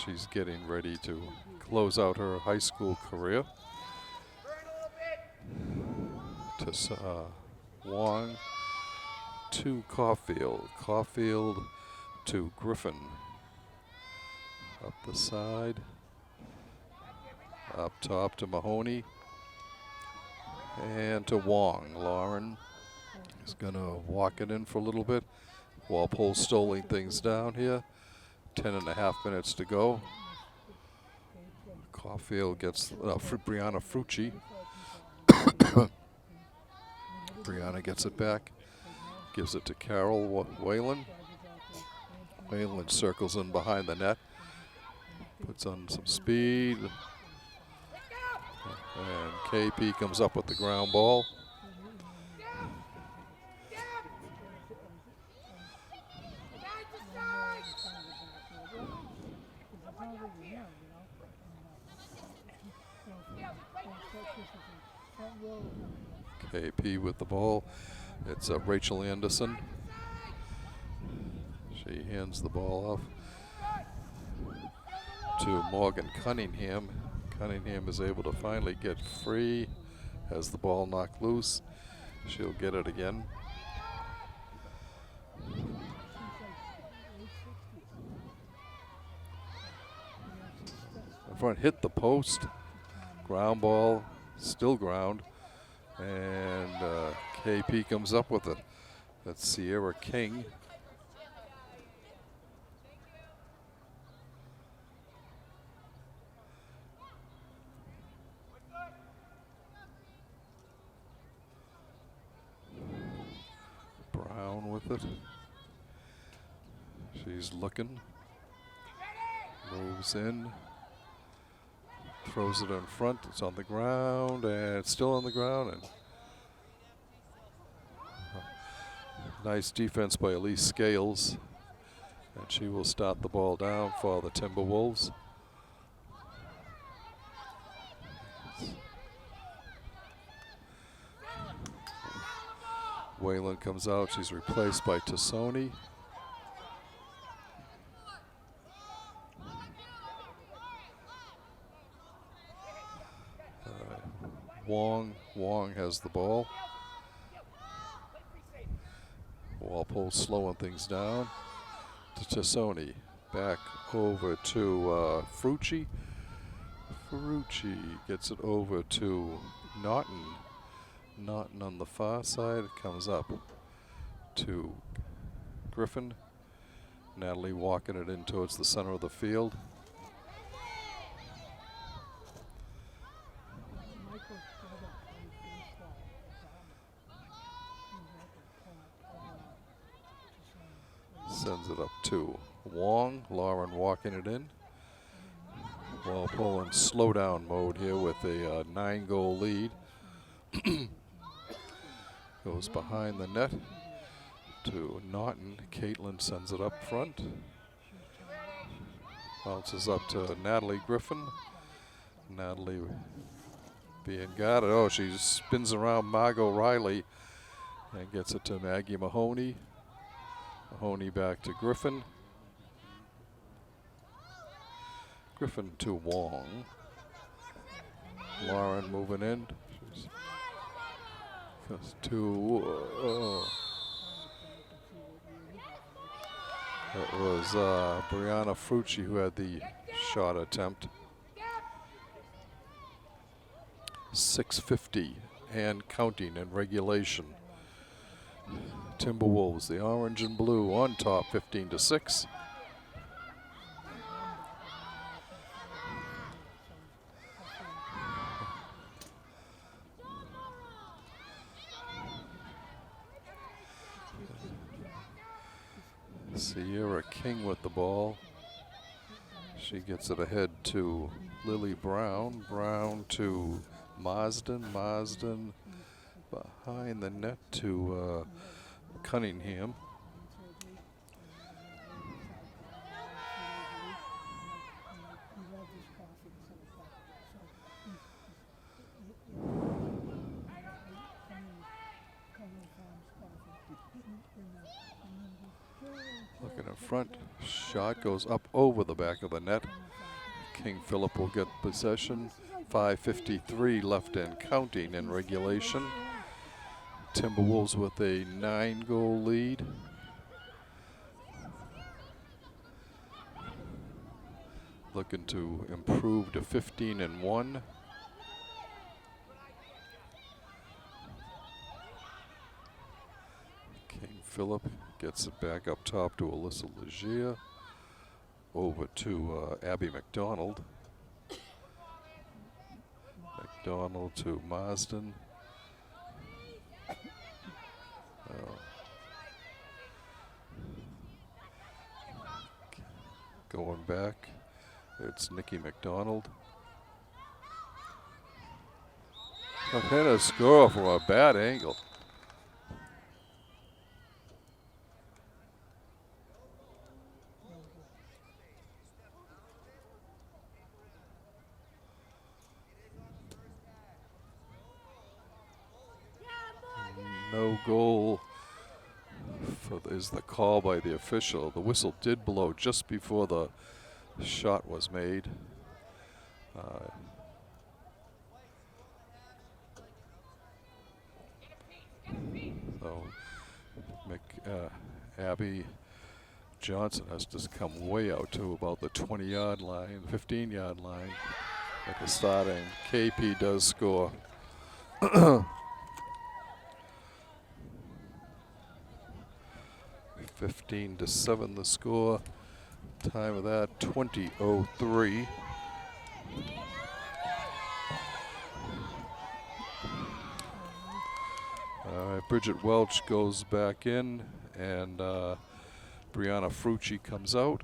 Speaker 1: she's getting ready to close out her high school career. To Wong to Caulfield. Caulfield to Griffin. Up the side. Up top to Mahoney. And to Wong. Lauren is going to walk it in for a little bit. Walpole stoling things down here. 10.5 minutes to go. Caulfield gets Brianna Frucci. Brianna gets it back, gives it to Carol Whalen. Whalen circles in behind the net, puts on some speed, and KP comes up with the ground ball. KP with the ball. It's Rachel Anderson. She hands the ball off to Morgan Cunningham. Cunningham is able to finally get free. Has the ball knocked loose. She'll get it again. In front, hit the post. Ground ball, still ground. And KP comes up with it. That's Sierra King. Brown with it. She's looking. Moves in. Throws it in front. It's on the ground, and it's still on the ground. And nice defense by Elise Scales, and she will start the ball down for the Timberwolves. Whalen comes out. She's replaced by Tassoni. Wong has the ball. Walpole slowing things down to Tassoni. Back over to Frucci. Frucci gets it over to Naughton. Naughton on the far side. It comes up to Griffin. Natalie walking it in towards the center of the field. Sends it up to Wong. Lauren walking it in. Walpole in slow down mode here with a 9-goal lead. Goes behind the net to Naughton. Caitlin sends it up front. Bounces up to Natalie Griffin. Natalie being guarded. Oh, she spins around Margot Riley and gets it to Maggie Mahoney. Mahoney back to Griffin. Griffin to Wong. Lauren moving in. She's to. It was Brianna Frucci who had the shot attempt. 6:50 and counting in regulation. Timberwolves, the orange and blue, on top, 15-6. Sierra King with the ball. She gets it ahead to Lily Brown. Brown to Marsden. Marsden behind the net to Cunningham. Looking in front, shot goes up over the back of the net. King Philip will get possession. 5:53 left and counting in regulation. Timberwolves with a 9-goal lead. Looking to improve to 15-1. King Philip gets it back up top to Alyssa Legier. Over to Abby McDonald. McDonald to Marsden. Going back, it's Nikki McDonald. Hit a score from a bad angle. No goal is the call by the official. The whistle did blow just before the shot was made. So Abby Johnson has to come way out to about the 20-yard line, 15-yard line at the starting. KP does score. 15-7 the score. Time of that 20:03. Bridget Welch goes back in, and Brianna Frucci comes out.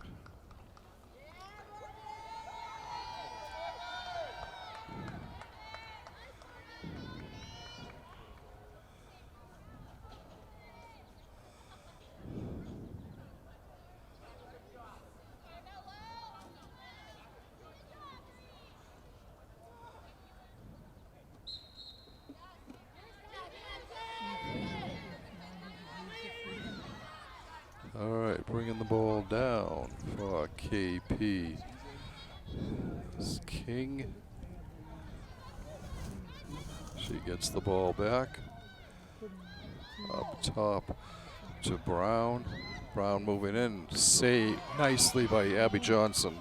Speaker 1: All right, bringing the ball down for KP. It's King. She gets the ball back. Up top to Brown. Brown moving in. Saved nicely by Abby Johnson.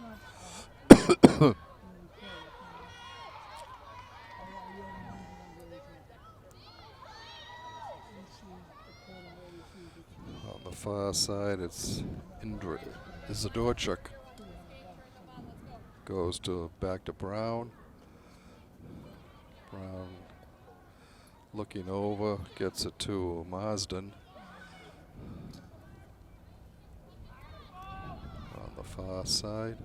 Speaker 1: On the far side, it's Indra Zadorchuk. Goes back to Brown. Brown looking over, gets it to Marsden. On the far side.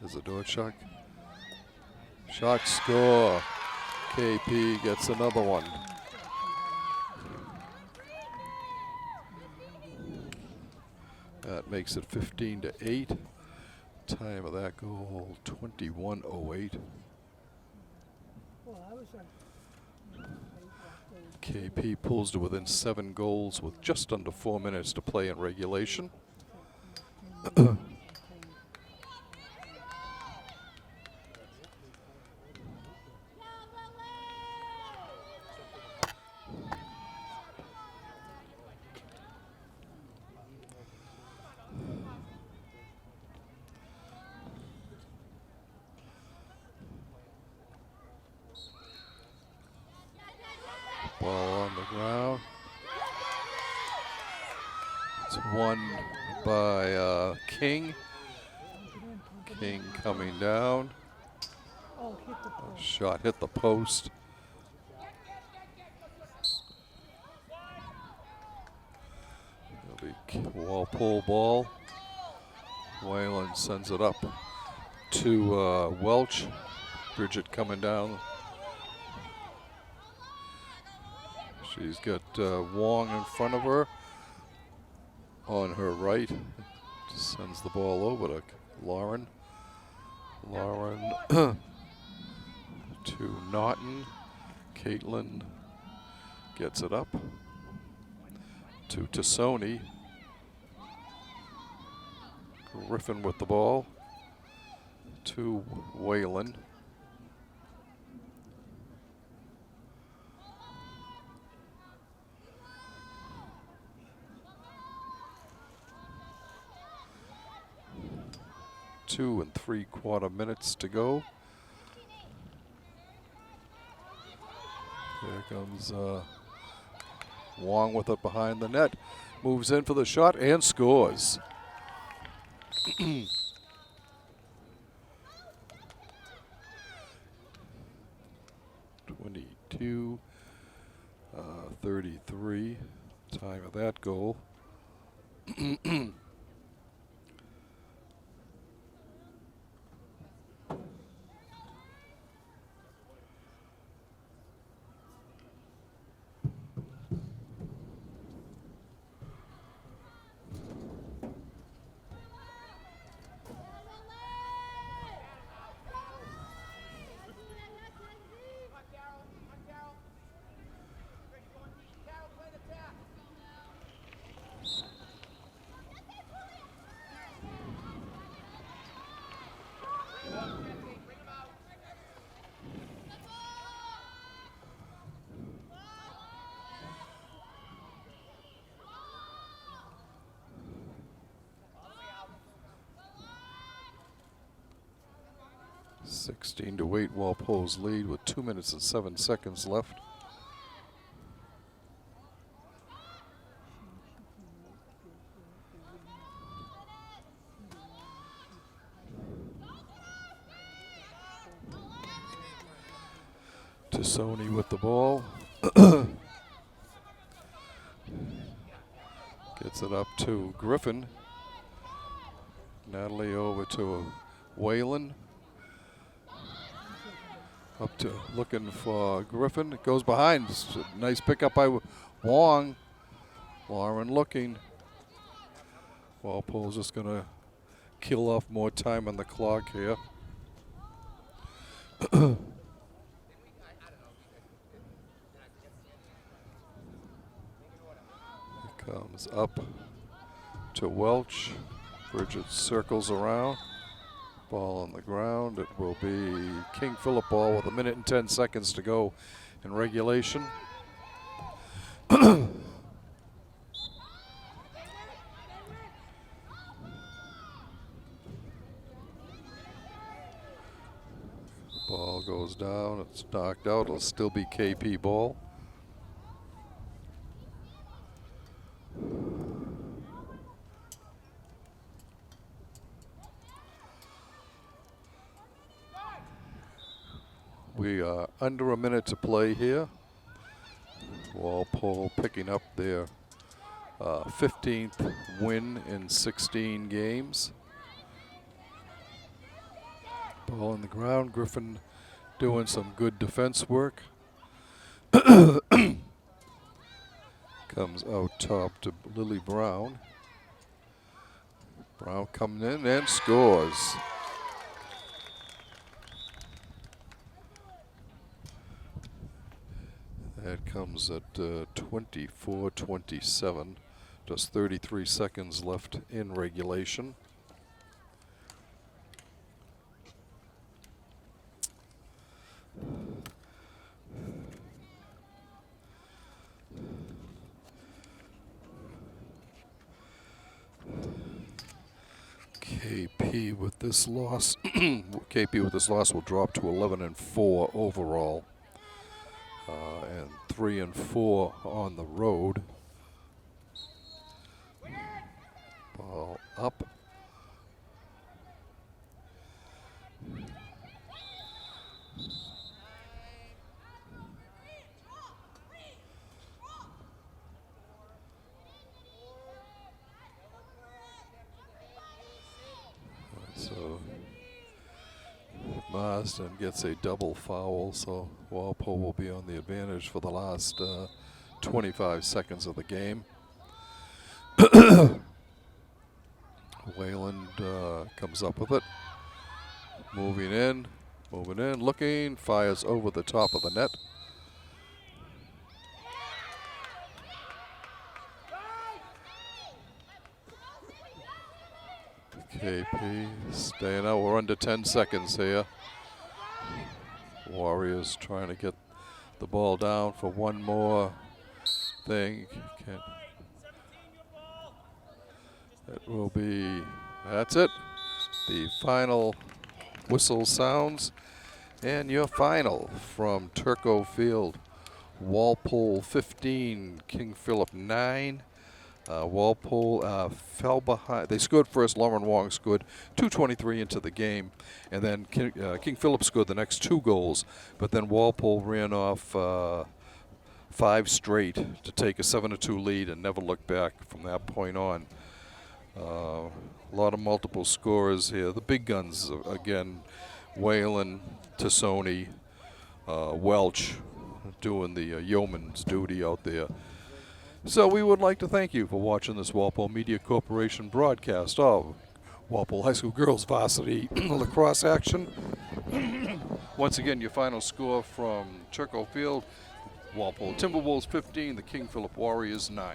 Speaker 1: Zadorchuk. Shot score. KP gets another one. That makes it 15-8. Time of that goal 21:08. KP pulls to within 7 goals with just under 4 minutes to play in regulation. Ball on the ground. It's won by King. King coming down. Shot hit the post. It'll be Walpole ball. Whalen sends it up to Welch. Bridget coming down. She's got Wong in front of her. On her right, sends the ball over to Lauren. Lauren to Naughton. Caitlin gets it up to Tassoni. Griffin with the ball to Whalen. Two and 3/4 minutes to go. Here comes Wong with it behind the net. Moves in for the shot and scores. 22-33. Time of that goal. (16 to 8) Walpole's lead with 2 minutes and 7 seconds left. Tassoni with the ball. Gets it up to Griffin. Natalie over to Whalen. Up to looking for Griffin. It goes behind. Nice pickup by Wong. Lauren looking. Walpole's just going to kill off more time on the clock here. Comes up to Welch. Bridget circles around. Ball on the ground. It will be King Philip ball with 1 minute and 10 seconds to go in regulation. Ball goes down. It's knocked out. It'll still be KP ball. We are under a minute to play here. Walpole picking up their 15th win in 16 games. Ball on the ground. Griffin doing some good defense work. Comes out top to Lily Brown. Brown coming in and scores. That comes at 24-27. Just 33 seconds left in regulation. KP with this loss, KP with this loss will drop to 11-4 overall. and 3 and 4 on the road. Ball up. So Marsden gets a double foul, so Walpole will be on the advantage for the last 25 seconds of the game. Wayland comes up with it. Moving in, looking, fires over the top of the net. KP staying out. We're under 10 seconds here. Warriors trying to get the ball down for one more thing. It will be, that's it. The final whistle sounds. And your final from Turco Field, Walpole 15, King Philip 9. Walpole fell behind. They scored first. Lauren Wong scored 2:23 into the game, and then King Philip scored the next 2 goals. But then Walpole ran off 5 straight to take a 7-2 lead and never looked back from that point on. A lot of multiple scorers here. The big guns again: Whalen, Tassoni, Welch, doing the yeoman's duty out there. So we would like to thank you for watching this Walpole Media Corporation broadcast of Walpole High School Girls Varsity Lacrosse action. Once again, your final score from Turco Field: Walpole Timberwolves 15, the King Philip Warriors 9.